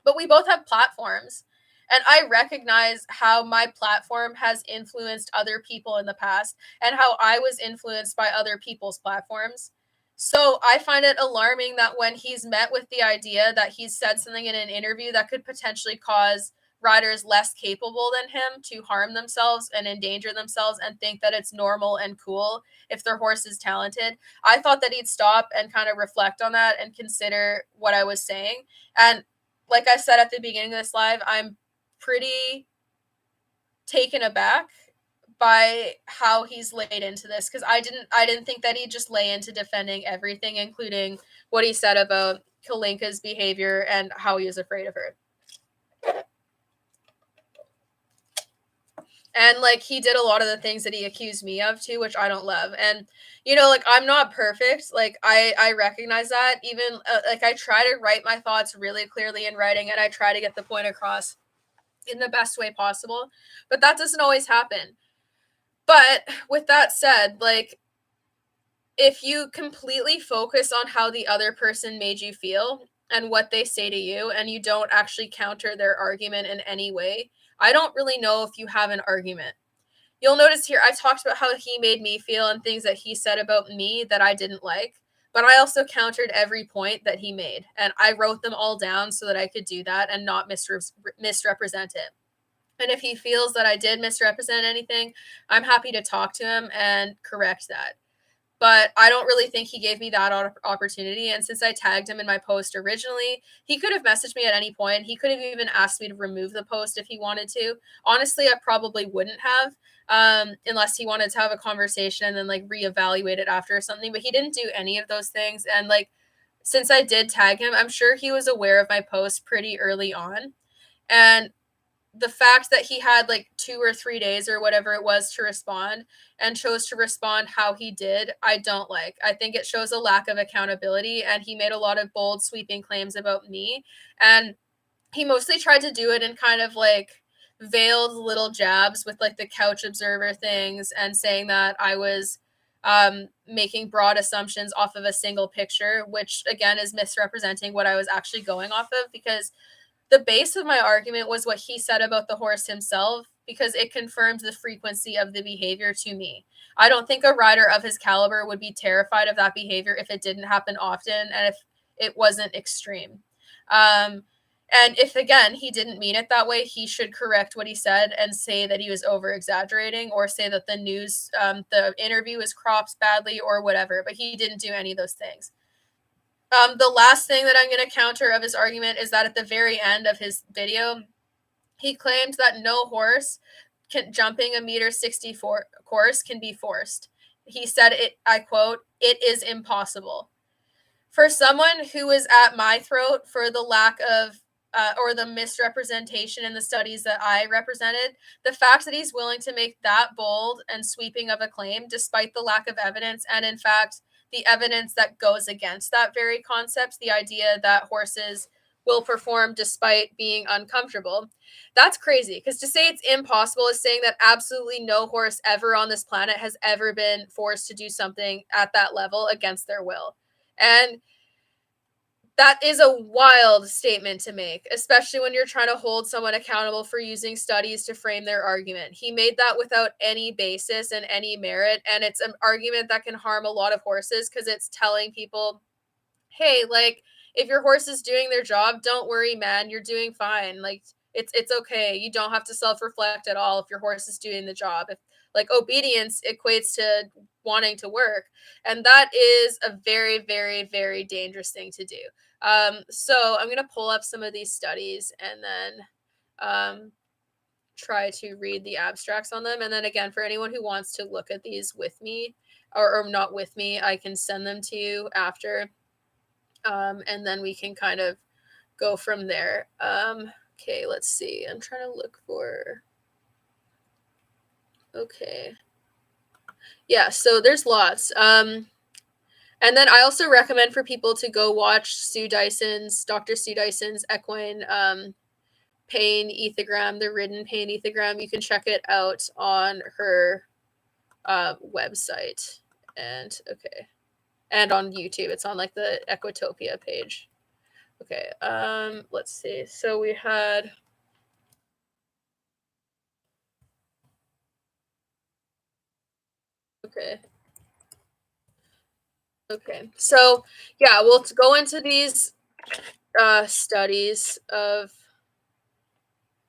Speaker 1: but we both have platforms, and I recognize how my platform has influenced other people in the past and how I was influenced by other people's platforms. So I find it alarming that when he's met with the idea that he's said something in an interview that could potentially cause riders less capable than him to harm themselves and endanger themselves and think that it's normal and cool if their horse is talented, I thought that he'd stop and kind of reflect on that and consider what I was saying. And like I said at the beginning of this live, I'm pretty taken aback by how he's laid into this, because I didn't think that he'd just lay into defending everything, including what he said about Kalinka's behavior and how he was afraid of her. And like, he did a lot of the things that he accused me of too, which I don't love. And you know, like, I'm not perfect, like I recognize that. Even like, I try to write my thoughts really clearly in writing, and I try to get the point across in the best way possible, but that doesn't always happen. But with that said, like, if you completely focus on how the other person made you feel and what they say to you, and you don't actually counter their argument in any way, I don't really know if you have an argument. You'll notice here, I talked about how he made me feel and things that he said about me that I didn't like, but I also countered every point that he made, and I wrote them all down so that I could do that and not misrepresent it. And if he feels that I did misrepresent anything, I'm happy to talk to him and correct that. But I don't really think he gave me that opportunity. And since I tagged him in my post originally, he could have messaged me at any point. He could have even asked me to remove the post if he wanted to. Honestly, I probably wouldn't have, unless he wanted to have a conversation and then like reevaluate it after or something. But he didn't do any of those things. And like, since I did tag him, I'm sure he was aware of my post pretty early on. And the fact that he had like 2 or 3 days or whatever it was to respond, and chose to respond how he did, I don't like. I think it shows a lack of accountability, and he made a lot of bold, sweeping claims about me. And he mostly tried to do it in kind of like veiled little jabs with like the couch observer things, and saying that I was making broad assumptions off of a single picture, which again is misrepresenting what I was actually going off of, because the base of my argument was what he said about the horse himself, because it confirmed the frequency of the behavior to me. I don't think a rider of his caliber would be terrified of that behavior if it didn't happen often and if it wasn't extreme. And if, again, he didn't mean it that way, he should correct what he said and say that he was over exaggerating, or say that the interview was cropped badly or whatever. But he didn't do any of those things. The last thing that I'm going to counter of his argument is that at the very end of his video, he claimed that no horse jumping a meter 64 course can be forced. He said it, I quote, "It is impossible." for someone who is at my throat for the lack of or the misrepresentation in the studies that I represented, the fact that he's willing to make that bold and sweeping of a claim, despite the lack of evidence, and in fact, the evidence that goes against that very concept, the idea that horses will perform despite being uncomfortable, that's crazy. Because to say it's impossible is saying that absolutely no horse ever on this planet has ever been forced to do something at that level against their will. And that is a wild statement to make, especially when you're trying to hold someone accountable for using studies to frame their argument. He made that without any basis and any merit, and it's an argument that can harm a lot of horses because it's telling people, hey, like, if your horse is doing their job, don't worry, man, you're doing fine. Like, it's okay. You don't have to self-reflect at all if your horse is doing the job. If, like, obedience equates to wanting to work, and that is a very, very, very dangerous thing to do. So I'm gonna pull up some of these studies and then try to read the abstracts on them, and then again, for anyone who wants to look at these with me or not with me, I can send them to you after, and then we can kind of go from there. Okay, let's see. I'm trying to look for. Okay. Yeah, so there's lots. And then I also recommend for people to go watch Dr. Sue Dyson's equine pain ethogram, the ridden pain ethogram. You can check it out on her website. And okay. And on YouTube. It's on like the Equitopia page. Okay, let's see. So we had. Okay. Okay. So yeah, we'll go into these studies of.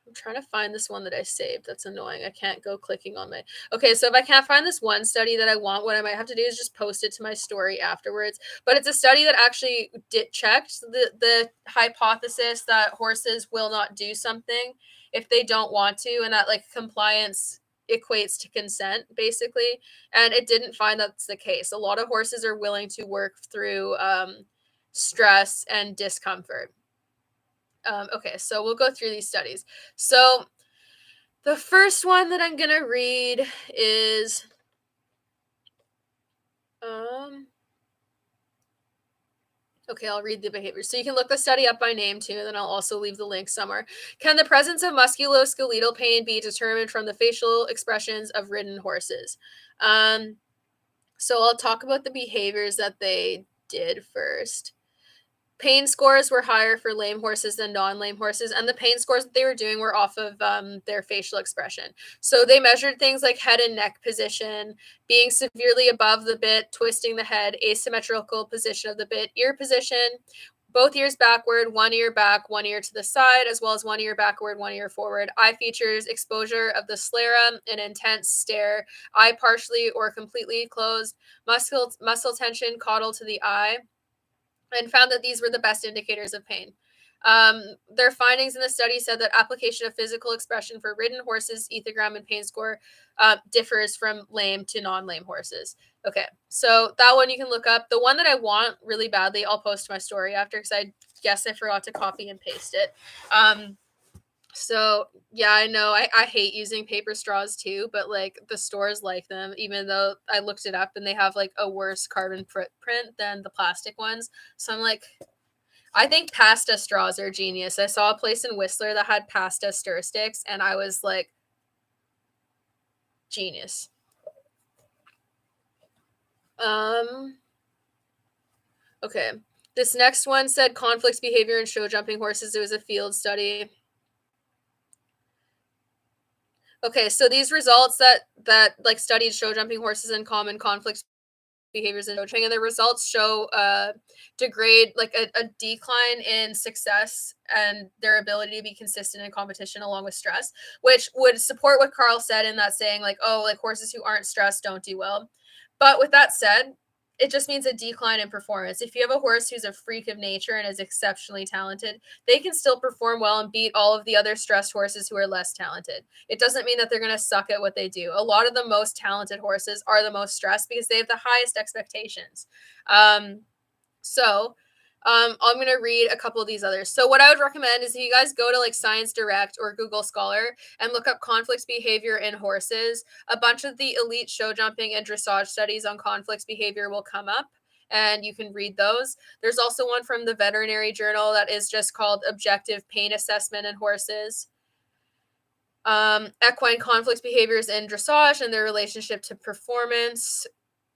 Speaker 1: I'm trying to find this one that I saved. That's annoying. I can't go clicking on my. Okay, so if I can't find this one study that I want, what I might have to do is just post it to my story afterwards. But it's a study that actually checked the hypothesis that horses will not do something if they don't want to, and that like compliance equates to consent, basically. And it didn't find that's the case. A lot of horses are willing to work through stress and discomfort. Okay, so we'll go through these studies. So the first one that I'm gonna read is okay, I'll read the behavior. So you can look the study up by name too, and then I'll also leave the link somewhere. Can the presence of musculoskeletal pain be determined from the facial expressions of ridden horses? So I'll talk about the behaviors that they did first. Pain scores were higher for lame horses than non-lame horses, and the pain scores that they were doing were off of their facial expression. So they measured things like head and neck position, being severely above the bit, twisting the head, asymmetrical position of the bit, ear position, both ears backward, one ear back, one ear to the side, as well as one ear backward, one ear forward. Eye features, exposure of the sclera, an intense stare, eye partially or completely closed, muscle tension, caudal to the eye, and found that these were the best indicators of pain. Their findings in the study said that application of physical expression for ridden horses, ethogram, and pain score differs from lame to non-lame horses. Okay, so that one you can look up. The one that I want really badly, I'll post my story after because I guess I forgot to copy and paste it. So yeah, I know I hate using paper straws too, but like the stores like them, even though I looked it up and they have like a worse carbon footprint than the plastic ones. So I'm like, I think pasta straws are genius. I saw a place in Whistler that had pasta stir sticks, and I was like, genius. Okay. This next one said conflicts behavior in show jumping horses. It was a field study. Okay, so these results that like studied show jumping horses and common conflicts behaviors in coaching, and the results show degrade like a decline in success and their ability to be consistent in competition along with stress, which would support what Karl said in that saying, like, oh, like horses who aren't stressed don't do well. But with that said, it just means a decline in performance. If you have a horse who's a freak of nature and is exceptionally talented, they can still perform well and beat all of the other stressed horses who are less talented. It doesn't mean that they're going to suck at what they do. A lot of the most talented horses are the most stressed because they have the highest expectations. So I'm going to read a couple of these others. So what I would recommend is if you guys go to like Science Direct or Google Scholar and look up conflict behavior in horses, a bunch of the elite show jumping and dressage studies on conflict behavior will come up, and you can read those. There's also one from the Veterinary Journal that is just called Objective Pain Assessment in Horses. Equine conflict behaviors in dressage and their relationship to performance.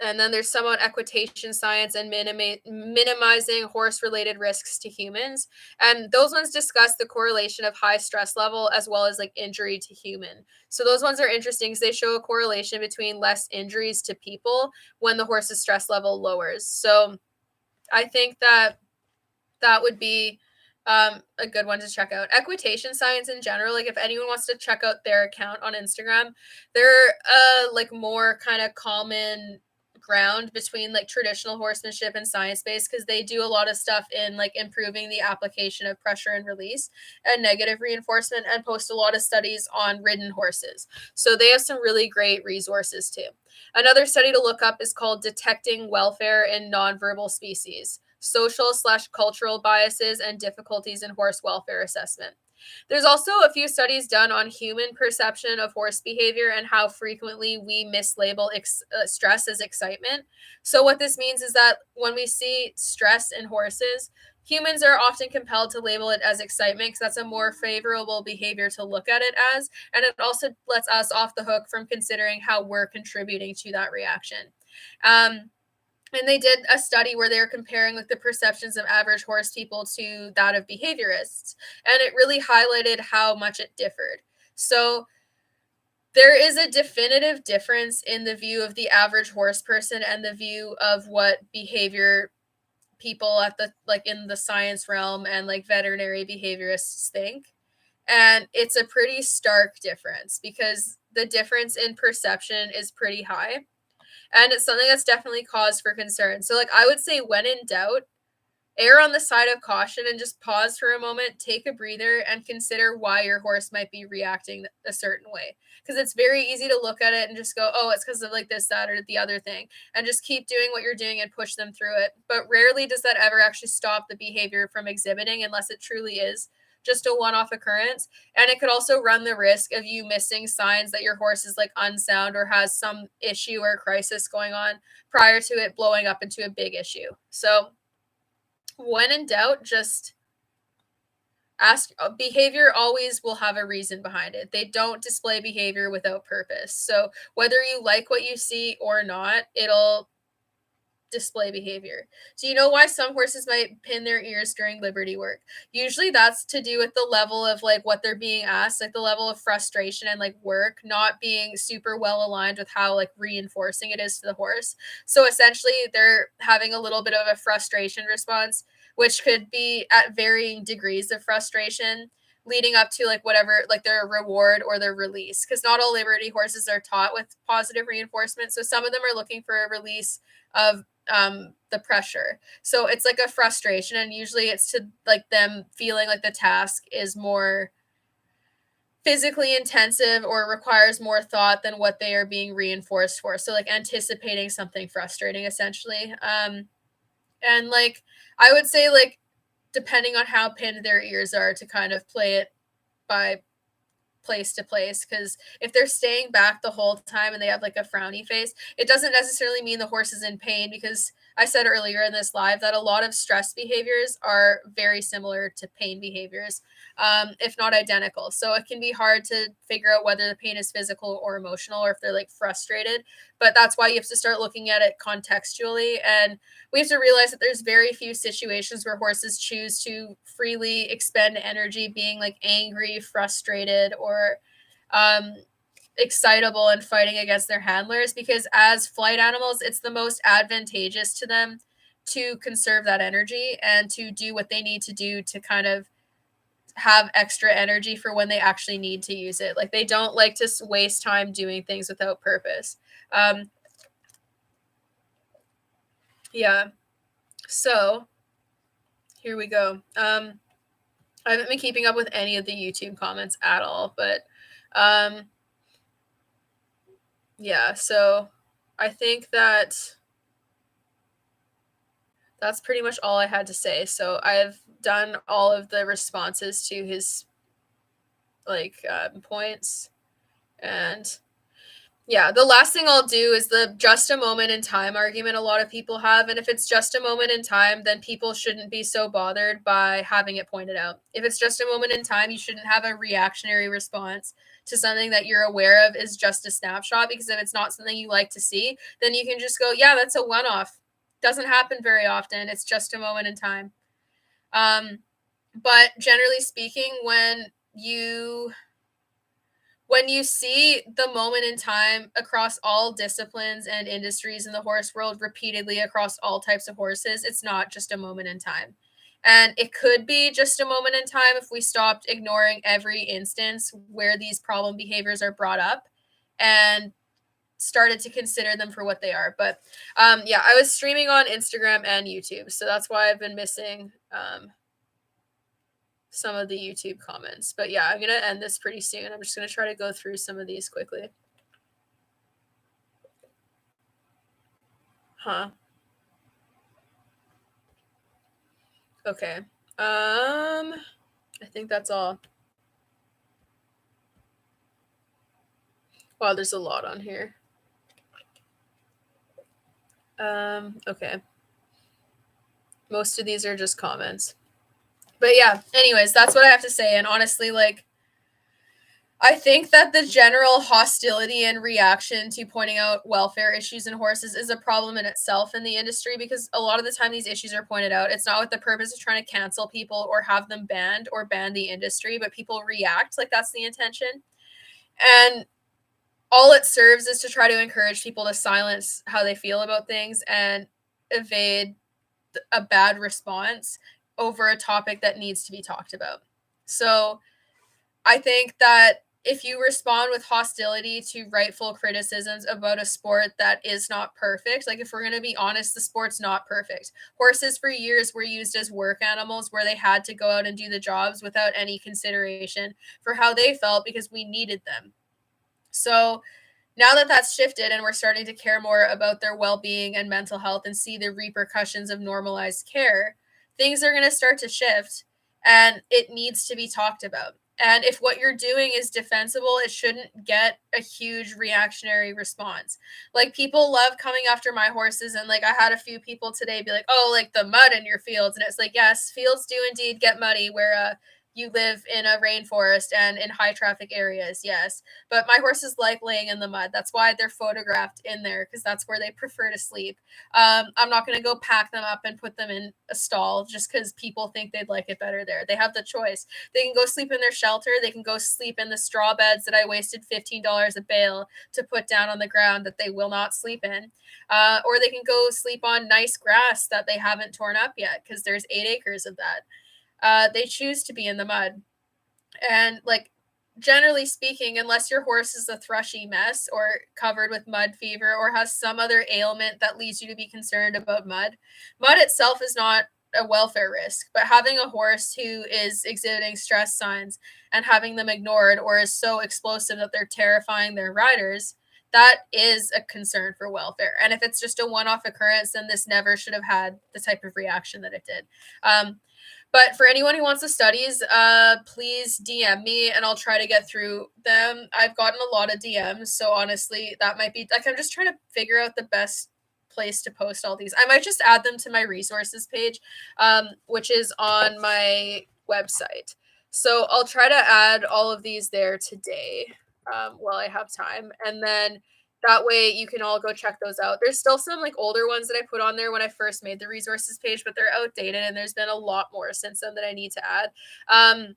Speaker 1: And then there's some on equitation science and minimizing horse-related risks to humans. And those ones discuss the correlation of high stress level as well as like injury to human. So those ones are interesting because they show a correlation between less injuries to people when the horse's stress level lowers. So I think that would be a good one to check out. Equitation science in general, like if anyone wants to check out their account on Instagram, they're like more kind of common ground between like traditional horsemanship and science-based, because they do a lot of stuff in like improving the application of pressure and release and negative reinforcement, and post a lot of studies on ridden horses. So they have some really great resources too. Another study to look up is called Detecting Welfare in Nonverbal Species: Social/Cultural Biases and Difficulties in Horse Welfare Assessment. There's also a few studies done on human perception of horse behavior and how frequently we mislabel stress as excitement. So what this means is that when we see stress in horses, humans are often compelled to label it as excitement because that's a more favorable behavior to look at it as, and it also lets us off the hook from considering how we're contributing to that reaction. And they did a study where they were comparing like the perceptions of average horse people to that of behaviorists, and it really highlighted how much it differed. So there is a definitive difference in the view of the average horse person and the view of what behavior people at the like in the science realm and like veterinary behaviorists think. And it's a pretty stark difference because the difference in perception is pretty high. And it's something that's definitely cause for concern. So, like, I would say when in doubt, err on the side of caution and just pause for a moment, take a breather, and consider why your horse might be reacting a certain way. Because it's very easy to look at it and just go, oh, it's because of like this, that, or the other thing, and just keep doing what you're doing and push them through it. But rarely does that ever actually stop the behavior from exhibiting unless it truly is just a one-off occurrence. And it could also run the risk of you missing signs that your horse is like unsound or has some issue or crisis going on prior to it blowing up into a big issue. So when in doubt, just ask. Behavior always will have a reason behind it. They don't display behavior without purpose. So whether you like what you see or not, it'll display behavior. Do you know why some horses might pin their ears during liberty work? Usually that's to do with the level of like what they're being asked, like the level of frustration and like work not being super well aligned with how like reinforcing it is to the horse. So essentially they're having a little bit of a frustration response, which could be at varying degrees of frustration leading up to like whatever like their reward or their release, because not all liberty horses are taught with positive reinforcement. So some of them are looking for a release of the pressure. So it's like a frustration, and usually it's to like them feeling like the task is more physically intensive or requires more thought than what they are being reinforced for. So like anticipating something frustrating essentially. And like I would say like depending on how pinned their ears are to kind of play it by place to place, because if they're staying back the whole time and they have like a frowny face, it doesn't necessarily mean the horse is in pain, because I said earlier in this live that a lot of stress behaviors are very similar to pain behaviors, if not identical. So it can be hard to figure out whether the pain is physical or emotional, or if they're like frustrated. But that's why you have to start looking at it contextually. And we have to realize that there's very few situations where horses choose to freely expend energy being like angry, frustrated, or excitable and fighting against their handlers, because as flight animals, it's the most advantageous to them to conserve that energy and to do what they need to do to kind of have extra energy for when they actually need to use it. Like they don't like to waste time doing things without purpose. Yeah. So here we go. I haven't been keeping up with any of the YouTube comments at all, but yeah, so I think that that's pretty much all I had to say. So I've done all of the responses to his points, and yeah, the last thing I'll do is the just a moment in time argument a lot of people have. And if it's just a moment in time, then people shouldn't be so bothered by having it pointed out. If it's just a moment in time, you shouldn't have a reactionary response to something that you're aware of is just a snapshot, because if it's not something you like to see, then you can just go, yeah, that's a one off. Doesn't happen very often. It's just a moment in time. But generally speaking, when you see the moment in time across all disciplines and industries in the horse world repeatedly across all types of horses, it's not just a moment in time. And it could be just a moment in time if we stopped ignoring every instance where these problem behaviors are brought up and started to consider them for what they are. But yeah, I was streaming on Instagram and YouTube, so that's why I've been missing some of the YouTube comments. But yeah, I'm going to end this pretty soon. I'm just going to try to go through some of these quickly. Huh. Okay. I think that's all. Wow, there's a lot on here. Okay. Most of these are just comments. But yeah, anyways, that's what I have to say. And honestly, like, I think that the general hostility and reaction to pointing out welfare issues in horses is a problem in itself in the industry, because a lot of the time these issues are pointed out. It's not with the purpose of trying to cancel people or have them banned or ban the industry, but people react like that's the intention. And all it serves is to try to encourage people to silence how they feel about things and evade a bad response over a topic that needs to be talked about. So I think that if you respond with hostility to rightful criticisms about a sport that is not perfect, like if we're going to be honest, the sport's not perfect. Horses for years were used as work animals where they had to go out and do the jobs without any consideration for how they felt because we needed them. So now that that's shifted and we're starting to care more about their well-being and mental health and see the repercussions of normalized care, things are going to start to shift, and it needs to be talked about. And if what you're doing is defensible, it shouldn't get a huge reactionary response. Like, people love coming after my horses, and like I had a few people today be like, oh, like the mud in your fields. And it's like, yes, fields do indeed get muddy where you live in a rainforest and in high traffic areas, yes. But my horses like laying in the mud. That's why they're photographed in there, because that's where they prefer to sleep. I'm not going to go pack them up and put them in a stall just because people think they'd like it better there. They have the choice. They can go sleep in their shelter. They can go sleep in the straw beds that I wasted $15 a bale to put down on the ground that they will not sleep in. Or they can go sleep on nice grass that they haven't torn up yet, because there's 8 acres of that. They choose to be in the mud. And like, generally speaking, unless your horse is a thrushy mess or covered with mud fever or has some other ailment that leads you to be concerned about mud itself is not a welfare risk. But having a horse who is exhibiting stress signs and having them ignored or is so explosive that they're terrifying their riders, that is a concern for welfare. And if it's just a one-off occurrence, then this never should have had the type of reaction that it did. But for anyone who wants the studies, please DM me and I'll try to get through them. I've gotten a lot of DMs, so honestly, that might be like, I'm just trying to figure out the best place to post all these. I might just add them to my resources page, which is on my website. So I'll try to add all of these there today while I have time. And then that way you can all go check those out. There's still some like older ones that I put on there when I first made the resources page, but they're outdated and there's been a lot more since then that I need to add. I'll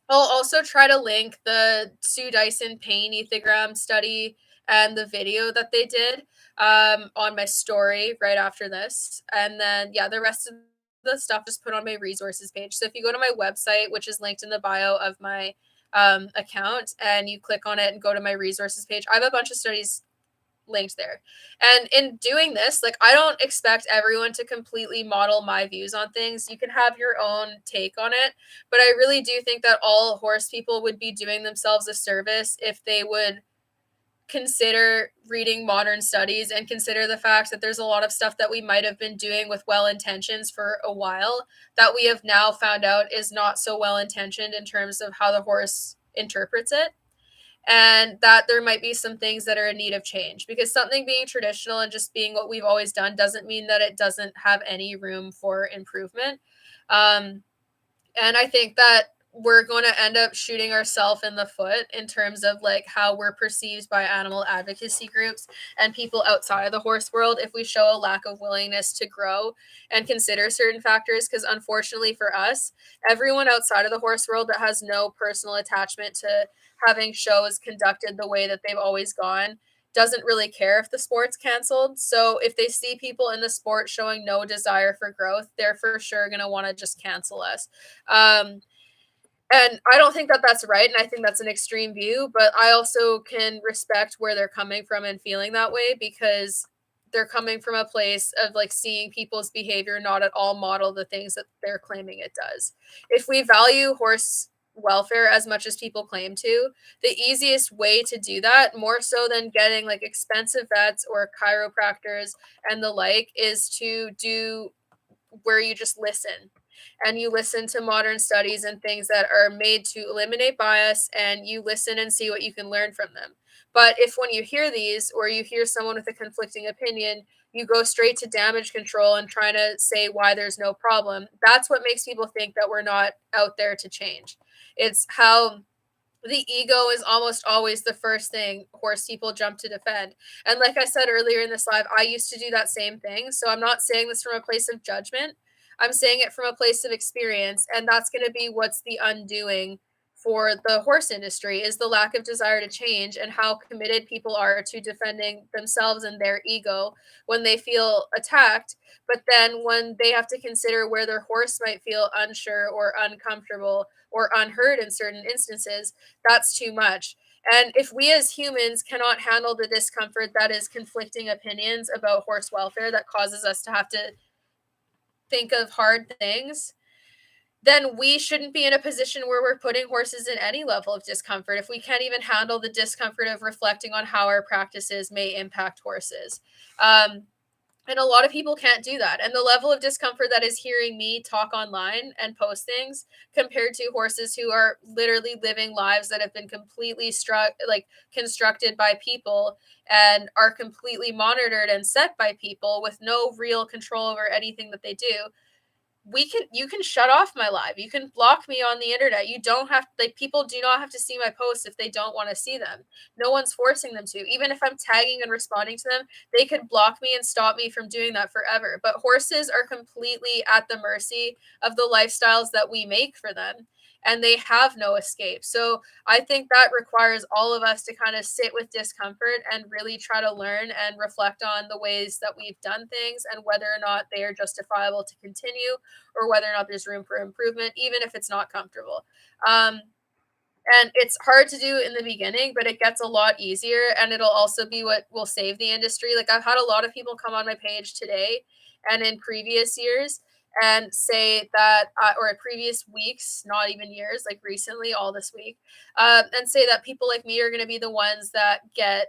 Speaker 1: also try to link the Sue Dyson pain ethogram study and the video that they did on my story right after this. And then, yeah, the rest of the stuff is put on my resources page. So if you go to my website, which is linked in the bio of my account, and you click on it and go to my resources page, I have a bunch of studies linked there. And in doing this, like, I don't expect everyone to completely model my views on things. You can have your own take on it, but I really do think that all horse people would be doing themselves a service if they would consider reading modern studies and consider the fact that there's a lot of stuff that we might have been doing with well intentions for a while that we have now found out is not so well intentioned in terms of how the horse interprets it, and that there might be some things that are in need of change, because something being traditional and just being what we've always done doesn't mean that it doesn't have any room for improvement. um, and I think that we're going to end up shooting ourselves in the foot in terms of like how we're perceived by animal advocacy groups and people outside of the horse world if we show a lack of willingness to grow and consider certain factors. Because unfortunately for us, everyone outside of the horse world that has no personal attachment to having shows conducted the way that they've always gone doesn't really care if the sport's canceled. So if they see people in the sport showing no desire for growth, they're for sure going to want to just cancel us. Um, and I don't think that that's right, and I think that's an extreme view, but I also can respect where they're coming from and feeling that way, because they're coming from a place of like seeing people's behavior not at all model the things that they're claiming it does. If we value horse welfare as much as people claim to, the easiest way to do that, more so than getting like expensive vets or chiropractors and the like, is to do where you just listen, and you listen to modern studies and things that are made to eliminate bias, and you listen and see what you can learn from them. But if when you hear these, or you hear someone with a conflicting opinion, you go straight to damage control and trying to say why there's no problem, that's what makes people think that we're not out there to change. It's how the ego is almost always the first thing horse people jump to defend. And like I said earlier in this live, I used to do that same thing. So I'm not saying this from a place of judgment. I'm saying it from a place of experience. And that's going to be what's the undoing for the horse industry, is the lack of desire to change and how committed people are to defending themselves and their ego when they feel attacked. But then when they have to consider where their horse might feel unsure or uncomfortable or unheard in certain instances, that's too much. And if we as humans cannot handle the discomfort that is conflicting opinions about horse welfare that causes us to have to think of hard things, then we shouldn't be in a position where we're putting horses in any level of discomfort if we can't even handle the discomfort of reflecting on how our practices may impact horses. And a lot of people can't do that. And the level of discomfort that is hearing me talk online and post things compared to horses who are literally living lives that have been completely constructed by people and are completely monitored and set by people with no real control over anything that they do. You can shut off my live, you can block me on the internet, you don't have, like, people do not have to see my posts if they don't want to see them. No one's forcing them to. Even if I'm tagging and responding to them, they could block me and stop me from doing that forever. But horses are completely at the mercy of the lifestyles that we make for them, and they have no escape. So I think that requires all of us to kind of sit with discomfort and really try to learn and reflect on the ways that we've done things and whether or not they are justifiable to continue, or whether or not there's room for improvement, even if it's not comfortable. And it's hard to do in the beginning, but it gets a lot easier, and it'll also be what will save the industry. Like, I've had a lot of people come on my page today and in previous years and say that, or in previous weeks, not even years, like recently, all this week, and say that people like me are going to be the ones that get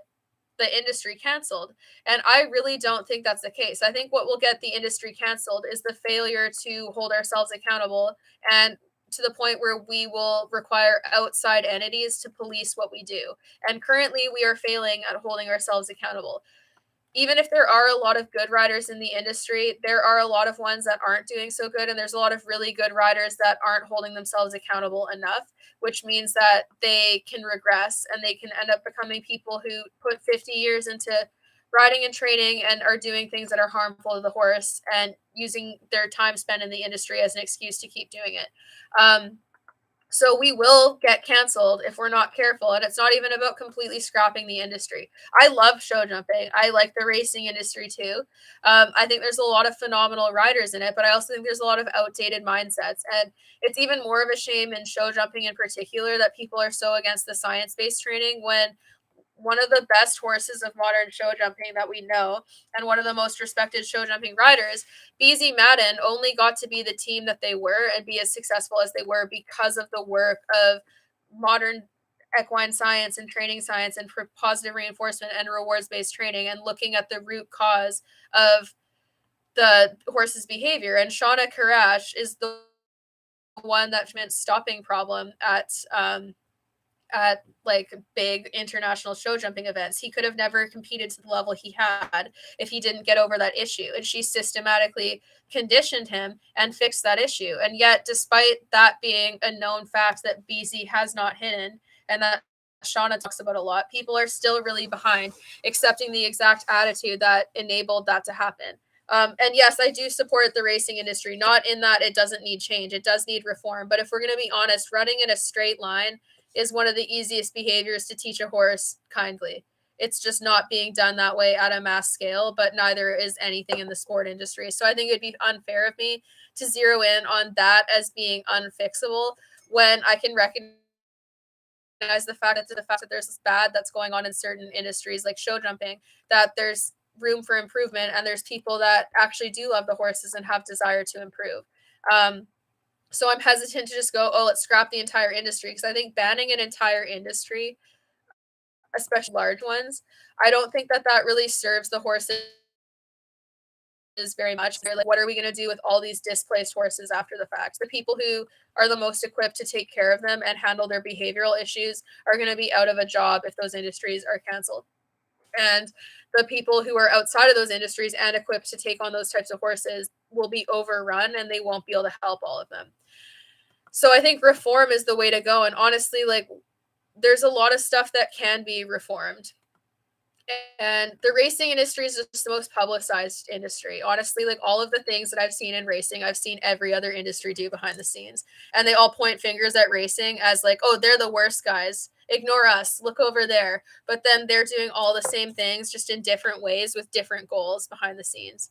Speaker 1: the industry canceled. And I really don't think that's the case. I think what will get the industry canceled is the failure to hold ourselves accountable, and to the point where we will require outside entities to police what we do. And currently we are failing at holding ourselves accountable. Even if there are a lot of good riders in the industry, there are a lot of ones that aren't doing so good. And there's a lot of really good riders that aren't holding themselves accountable enough, which means that they can regress and they can end up becoming people who put 50 years into riding and training and are doing things that are harmful to the horse and using their time spent in the industry as an excuse to keep doing it. So we will get canceled if we're not careful. And it's not even about completely scrapping the industry. I love show jumping. I like the racing industry too. I think there's a lot of phenomenal riders in it, but I also think there's a lot of outdated mindsets. And it's even more of a shame in show jumping in particular that people are so against the science-based training, when one of the best horses of modern show jumping that we know, and one of the most respected show jumping riders, BZ Madden, only got to be the team that they were and be as successful as they were because of the work of modern equine science and training science and positive reinforcement and rewards-based training and looking at the root cause of the horse's behavior. And Shauna Karash is the one that meant stopping problem at like big international show jumping events. He could have never competed to the level he had if he didn't get over that issue. And she systematically conditioned him and fixed that issue. And yet, despite that being a known fact that BZ has not hidden and that Shauna talks about a lot, people are still really behind accepting the exact attitude that enabled that to happen. And yes, I do support the racing industry, not in that it doesn't need change. It does need reform. But if we're going to be honest, running in a straight line is one of the easiest behaviors to teach a horse kindly. It's just not being done that way at a mass scale, but neither is anything in the sport industry. So I think it would be unfair of me to zero in on that as being unfixable when I can recognize the fact that there's this bad that's going on in certain industries like show jumping, that there's room for improvement and there's people that actually do love the horses and have desire to improve. So I'm hesitant to just go, oh, let's scrap the entire industry, because I think banning an entire industry, especially large ones, I don't think that that really serves the horses very much. They're like, what are we going to do with all these displaced horses after the fact? The people who are the most equipped to take care of them and handle their behavioral issues are going to be out of a job if those industries are canceled. And the people who are outside of those industries and equipped to take on those types of horses will be overrun and they won't be able to help all of them. So I think reform is the way to go. And honestly, like, there's a lot of stuff that can be reformed. And the racing industry is just the most publicized industry. Honestly, like, all of the things that I've seen in racing, I've seen every other industry do behind the scenes. And they all point fingers at racing as like, oh, they're the worst guys. Ignore us. Look over there. But then they're doing all the same things, just in different ways with different goals behind the scenes.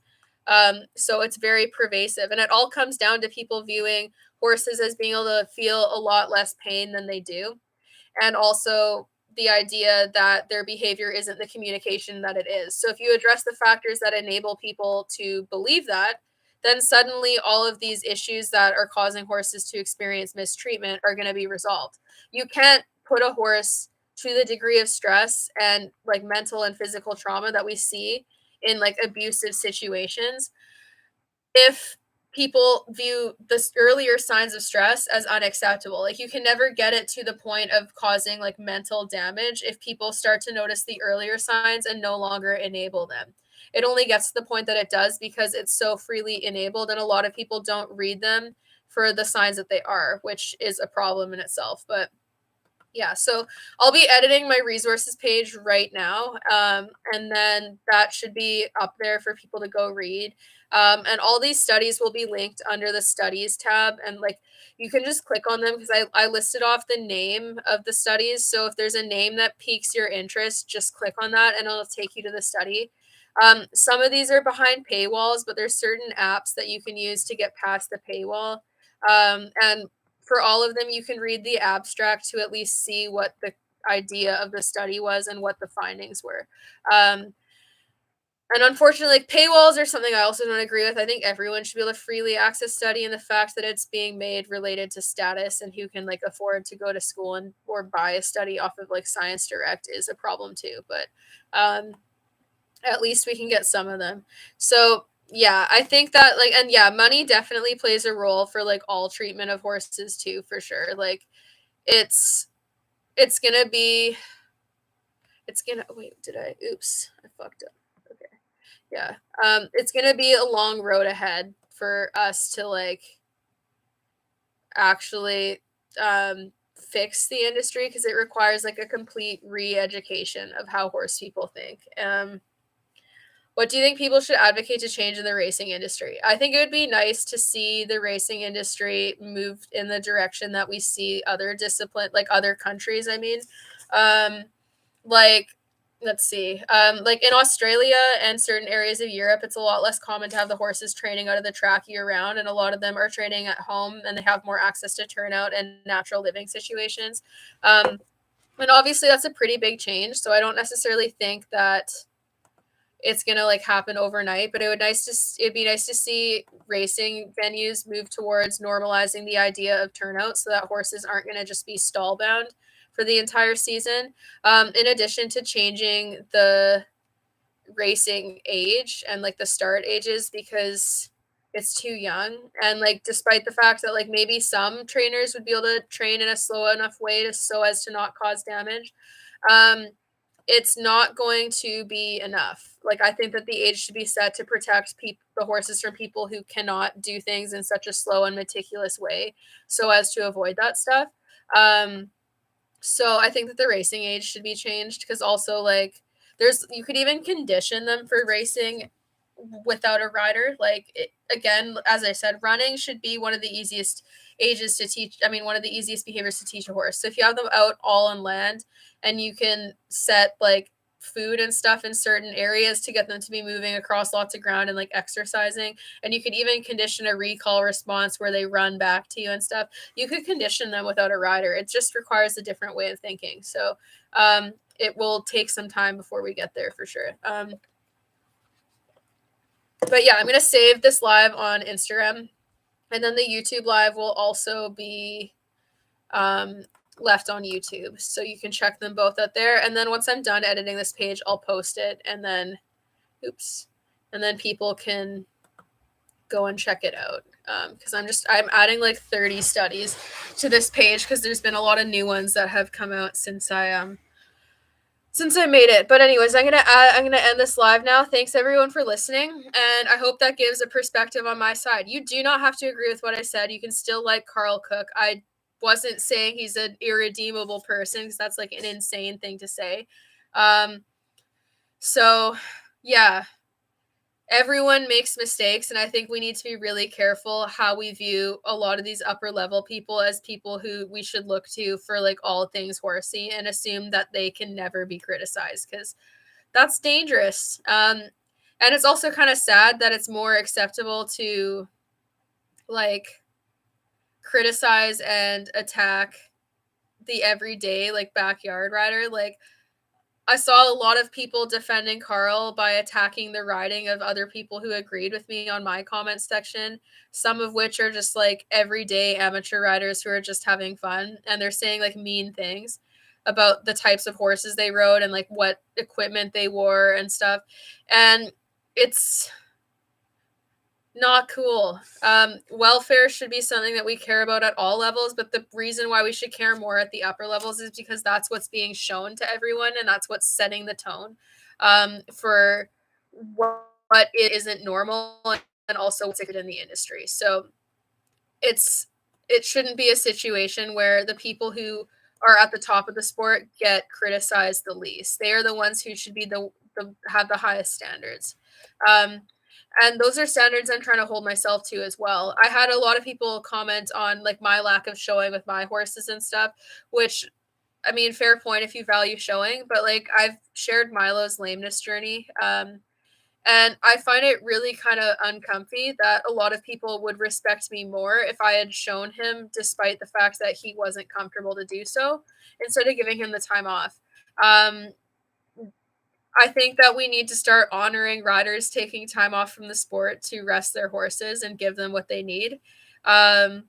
Speaker 1: So it's very pervasive. And it all comes down to people viewing horses as being able to feel a lot less pain than they do. And also the idea that their behavior isn't the communication that it is. So if you address the factors that enable people to believe that, then suddenly all of these issues that are causing horses to experience mistreatment are going to be resolved. You can't put a horse to the degree of stress and like mental and physical trauma that we see in like abusive situations if people view the earlier signs of stress as unacceptable. Like, you can never get it to the point of causing like mental damage if people start to notice the earlier signs and no longer enable them. It only gets to the point that it does because it's so freely enabled, and a lot of people don't read them for the signs that they are, which is a problem in itself. But yeah, so I'll be editing my resources page right now, and then that should be up there for people to go read. And all these studies will be linked under the studies tab, and like, you can just click on them because I listed off the name of the studies. So if there's a name that piques your interest, just click on that and it'll take you to the study. Some of these are behind paywalls, but there's certain apps that you can use to get past the paywall. And for all of them, you can read the abstract to at least see what the idea of the study was and what the findings were. And unfortunately, like, paywalls are something I also don't agree with. I think everyone should be able to freely access study, and the fact that it's being made related to status and who can like afford to go to school and or buy a study off of like Science Direct is a problem too. But at least we can get some of them. So yeah, I think that like, and yeah, money definitely plays a role for like all treatment of horses too, for sure. Like, it's it's gonna be it's gonna wait, did I oops, I fucked up. Okay. Yeah. It's gonna be a long road ahead for us to like actually fix the industry, because it requires like a complete re-education of how horse people think. What do you think people should advocate to change in the racing industry? I think it would be nice to see the racing industry move in the direction that we see other discipline, like other countries. I mean, like, let's see, like in Australia and certain areas of Europe, it's a lot less common to have the horses training out of the track year round, and a lot of them are training at home, and they have more access to turnout and natural living situations. And obviously, that's a pretty big change. So I don't necessarily think that it's gonna like happen overnight, but it'd be nice to see racing venues move towards normalizing the idea of turnout, so that horses aren't gonna just be stall bound for the entire season, in addition to changing the racing age and like the start ages because it's too young. And like despite the fact that like maybe some trainers would be able to train in a slow enough way to so as to not cause damage, um it's not going to be enough. Like I think that the age should be set to protect the horses from people who cannot do things in such a slow and meticulous way so as to avoid that stuff. um so I think that the racing age should be changed because also like you could even condition them for racing without a rider. Like again, as I said, running should be one of the easiest ages to teach. I mean, one of the easiest behaviors to teach a horse. So if you have them out all on land and you can set like food and stuff in certain areas to get them to be moving across lots of ground and like exercising, and you could even condition a recall response where they run back to you and stuff. You could condition them without a rider. It just requires a different way of thinking. So it will take some time before we get there for sure. But yeah, I'm going to save this live on Instagram. And then the YouTube live will also be left on YouTube. So you can check them both out there. And then once I'm done editing this page, I'll post it. And then, and then people can go and check it out. Because I'm adding like 30 studies to this page because there's been a lot of new ones that have come out since I made it. But anyways, I'm gonna end this live now. Thanks everyone for listening, and I hope that gives a perspective on my side. You do not have to agree with what I said. You can still like Karl Cook. I wasn't saying he's an irredeemable person because that's like an insane thing to say. So yeah, everyone makes mistakes, and I think we need to be really careful how we view a lot of these upper level people as people who we should look to for like all things horsey and assume that they can never be criticized because that's dangerous. And it's also kind of sad that it's more acceptable to like criticize and attack the everyday like backyard rider. Like I saw a lot of people defending Karl by attacking the riding of other people who agreed with me on my comment section, some of which are just like everyday amateur riders who are just having fun, and they're saying like mean things about the types of horses they rode and like what equipment they wore and stuff. And it's not cool. Welfare should be something that we care about at all levels, but the reason why we should care more at the upper levels is because that's what's being shown to everyone, and that's what's setting the tone for what isn't normal and also what's in the industry. So it shouldn't be a situation where the people who are at the top of the sport get criticized the least. They are the ones who should be the have the highest standards. And those are standards I'm trying to hold myself to as well. I had a lot of people comment on like my lack of showing with my horses and stuff, which I mean, fair point if you value showing, but like I've shared Milo's lameness journey. And I find it really kind of uncomfy that a lot of people would respect me more if I had shown him, despite the fact that he wasn't comfortable to do so, instead of giving him the time off. Um, I think that we need to start honoring riders taking time off from the sport to rest their horses and give them what they need. Um,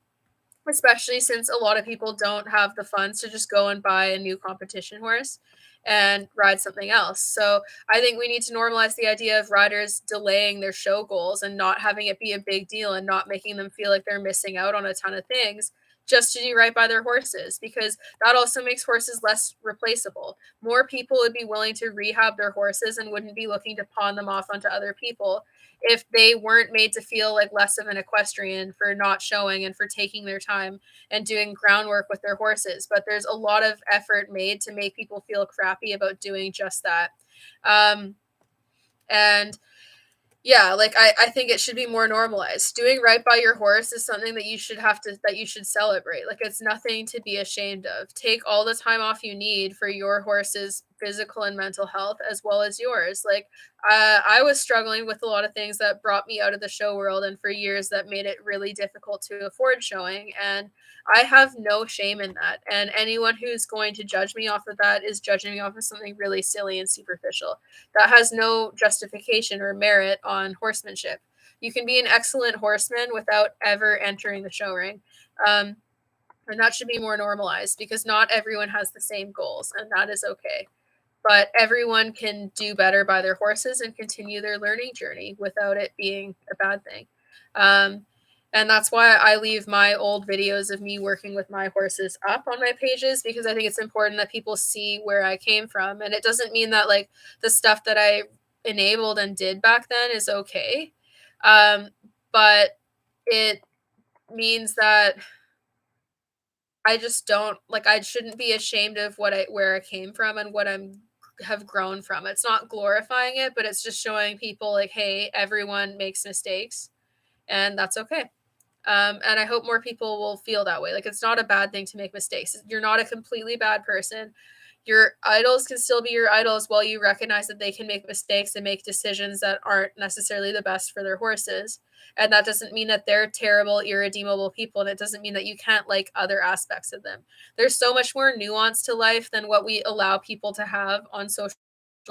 Speaker 1: Especially since a lot of people don't have the funds to just go and buy a new competition horse and ride something else. So I think we need to normalize the idea of riders delaying their show goals and not having it be a big deal and not making them feel like they're missing out on a ton of things just to do right by their horses, because that also makes horses less replaceable. More people would be willing to rehab their horses and wouldn't be looking to pawn them off onto other people if they weren't made to feel like less of an equestrian for not showing and for taking their time and doing groundwork with their horses. But there's a lot of effort made to make people feel crappy about doing just that. And yeah, like I think it should be more normalized. Doing right by your horse is something that you should celebrate. Like it's nothing to be ashamed of. Take all the time off you need for your horse's physical and mental health as well as yours. Like I was struggling with a lot of things that brought me out of the show world, and for years that made it really difficult to afford showing, and I have no shame in that. And anyone who's going to judge me off of that is judging me off of something really silly and superficial that has no justification or merit on horsemanship. You can be an excellent horseman without ever entering the show ring. And that should be more normalized because not everyone has the same goals, and that is okay. But everyone can do better by their horses and continue their learning journey without it being a bad thing. Um, and that's why I leave my old videos of me working with my horses up on my pages, because I think it's important that people see where I came from. And it doesn't mean that like the stuff that I enabled and did back then is okay. But it means that I just don't like, I shouldn't be ashamed of where I came from and what I'm have grown from. It's not glorifying it, but it's just showing people like, hey, everyone makes mistakes and that's okay. And I hope more people will feel that way. Like, it's not a bad thing to make mistakes. You're not a completely bad person. Your idols can still be your idols while you recognize that they can make mistakes and make decisions that aren't necessarily the best for their horses. And that doesn't mean that they're terrible, irredeemable people. And it doesn't mean that you can't like other aspects of them. There's so much more nuance to life than what we allow people to have on social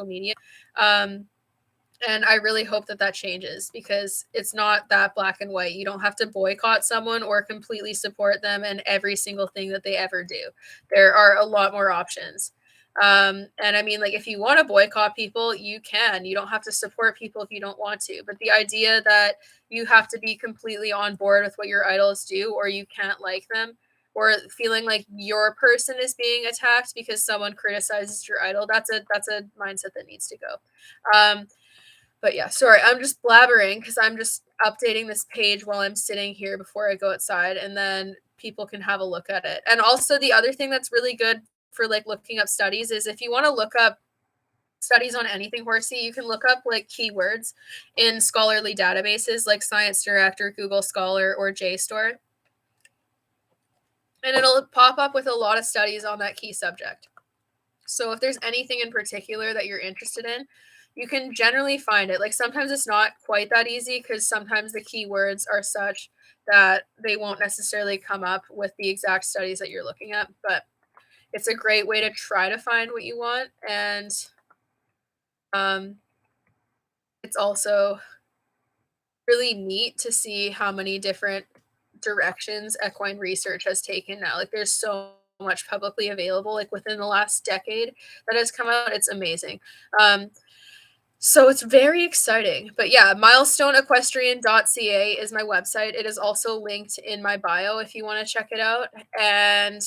Speaker 1: media. Um, and I really hope that that changes because it's not that black and white. You don't have to boycott someone or completely support them in every single thing that they ever do. There are a lot more options. And I mean, like, if you want to boycott people, you can. You don't have to support people if you don't want to. But the idea that you have to be completely on board with what your idols do or you can't like them, or feeling like your person is being attacked because someone criticizes your idol, that's a mindset that needs to go. Um, but yeah, sorry, I'm just blabbering because I'm just updating this page while I'm sitting here before I go outside, and then people can have a look at it. And also, the other thing that's really good for like looking up studies is if you want to look up studies on anything horsey, you can look up like keywords in scholarly databases like Science Direct or Google Scholar or JSTOR, and it'll pop up with a lot of studies on that key subject. So if there's anything in particular that you're interested in, you can generally find it. Like, sometimes it's not quite that easy because sometimes the keywords are such that they won't necessarily come up with the exact studies that you're looking at, but it's a great way to try to find what you want. And um, it's also really neat to see how many different directions equine research has taken now. Like, there's so much publicly available, like within the last decade that has come out. It's amazing. Um, So it's very exciting. But yeah, milestoneequestrian.ca is my website. It is also linked in my bio if you want to check it out. And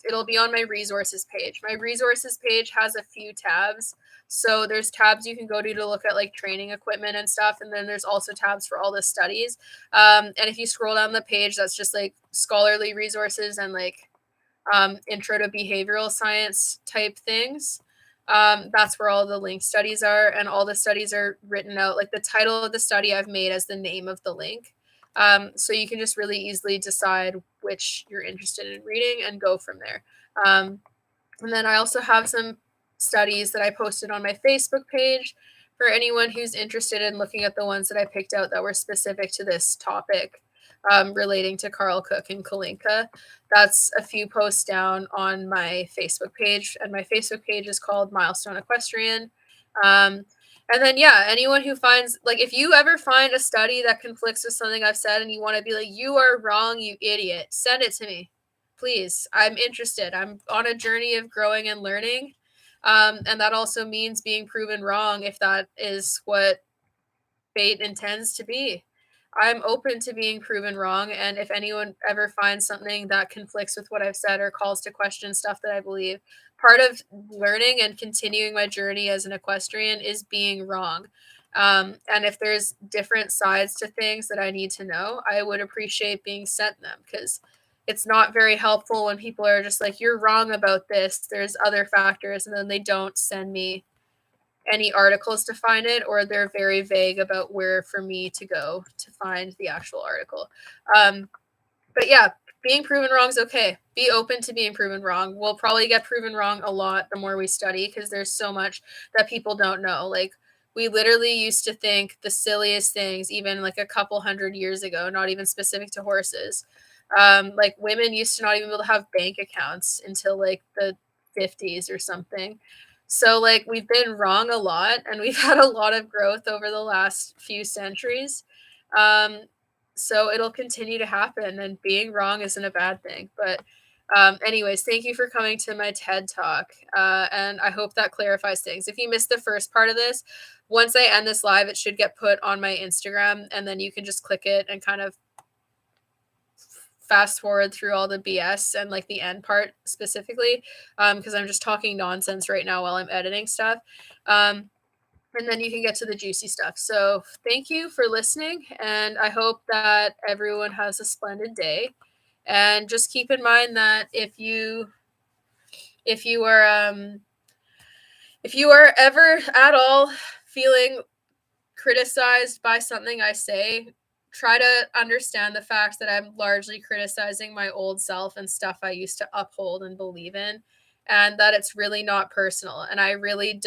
Speaker 1: it'll be on my resources page. My resources page has a few tabs. So there's tabs you can go to look at like training equipment and stuff. And then there's also tabs for all the studies. And if you scroll down the page, that's just like scholarly resources and like intro to behavioral science type things. That's where all the link studies are, and all the studies are written out. Like, the title of the study I've made as the name of the link. So you can just really easily decide which you're interested in reading and go from there. And then I also have some studies that I posted on my Facebook page for anyone who's interested in looking at the ones that I picked out that were specific to this topic, relating to Karl Cook and Kalinka. That's a few posts down on my Facebook page, and my Facebook page is called Milestone Equestrian. And then, yeah, anyone who finds, like, if you ever find a study that conflicts with something I've said and you want to be like, you are wrong, you idiot, send it to me. Please. I'm interested. I'm on a journey of growing and learning. And that also means being proven wrong if that is what fate intends to be. I'm open to being proven wrong. And if anyone ever finds something that conflicts with what I've said or calls to question stuff that I believe, part of learning and continuing my journey as an equestrian is being wrong. And if there's different sides to things that I need to know, I would appreciate being sent them, because it's not very helpful when people are just like, you're wrong about this. There's other factors. And then they don't send me any articles to find it, or they're very vague about where for me to go to find the actual article. But yeah, being proven wrong is okay. Be open to being proven wrong. We'll probably get proven wrong a lot the more we study, because there's so much that people don't know. Like, we literally used to think the silliest things, even like a couple hundred years ago, not even specific to horses. Like, women used to not even be able to have bank accounts until like the 50s or something. So, like, we've been wrong a lot, and we've had a lot of growth over the last few centuries. Um, So it'll continue to happen, and being wrong isn't a bad thing. But anyways, thank you for coming to my TED talk, and I hope that clarifies things. If you missed the first part of this, once I end this live, it should get put on my Instagram, and then you can just click it and kind of fast forward through all the BS and like the end part specifically, because I'm just talking nonsense right now while I'm editing stuff. And then you can get to the juicy stuff. So thank you for listening, and I hope that everyone has a splendid day. And just keep in mind that if you are if you are ever at all feeling criticized by something I say, try to understand the fact that I'm largely criticizing my old self and stuff I used to uphold and believe in, and that it's really not personal. And I really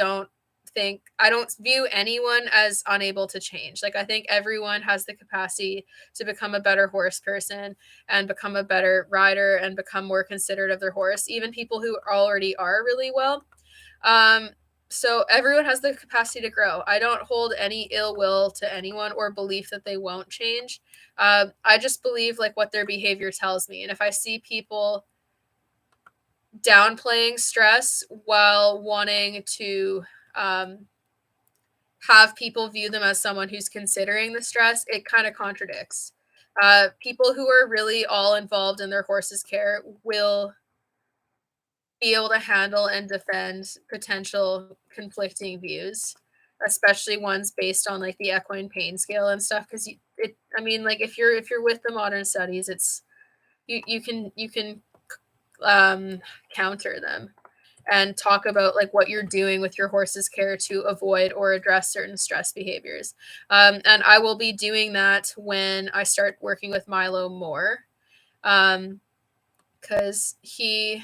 Speaker 1: I don't view anyone as unable to change. Like, I think everyone has the capacity to become a better horse person and become a better rider and become more considerate of their horse, even people who already are really well. Um, so everyone has the capacity to grow. I don't hold any ill will to anyone or belief that they won't change. I just believe like what their behavior tells me. And if I see people downplaying stress while wanting to have people view them as someone who's considering the stress, it kind of contradicts. People who are really all involved in their horse's care will be able to handle and defend potential conflicting views, especially ones based on like the equine pain scale and stuff. Because I mean, like if you're with the modern studies, it's you can um, counter them and talk about like what you're doing with your horse's care to avoid or address certain stress behaviors. And I will be doing that when I start working with Milo more, because he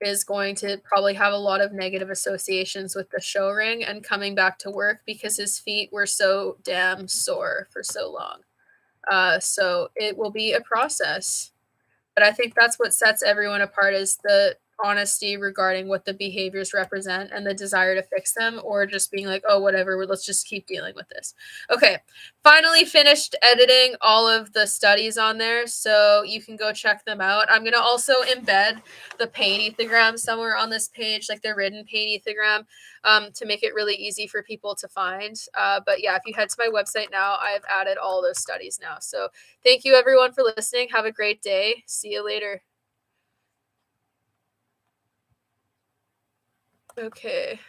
Speaker 1: is going to probably have a lot of negative associations with the show ring and coming back to work because his feet were so damn sore for so long. So it will be a process. But I think that's what sets everyone apart is the honesty regarding what the behaviors represent and the desire to fix them, or just being like, oh, whatever, let's just keep dealing with this. Okay, finally finished editing all of the studies on there, so you can go check them out. I'm going to also embed the pain ethogram somewhere on this page, like the written pain ethogram, to make it really easy for people to find. But yeah, if you head to my website now, I've added all those studies now. So thank you everyone for listening. Have a great day. See you later. Okay.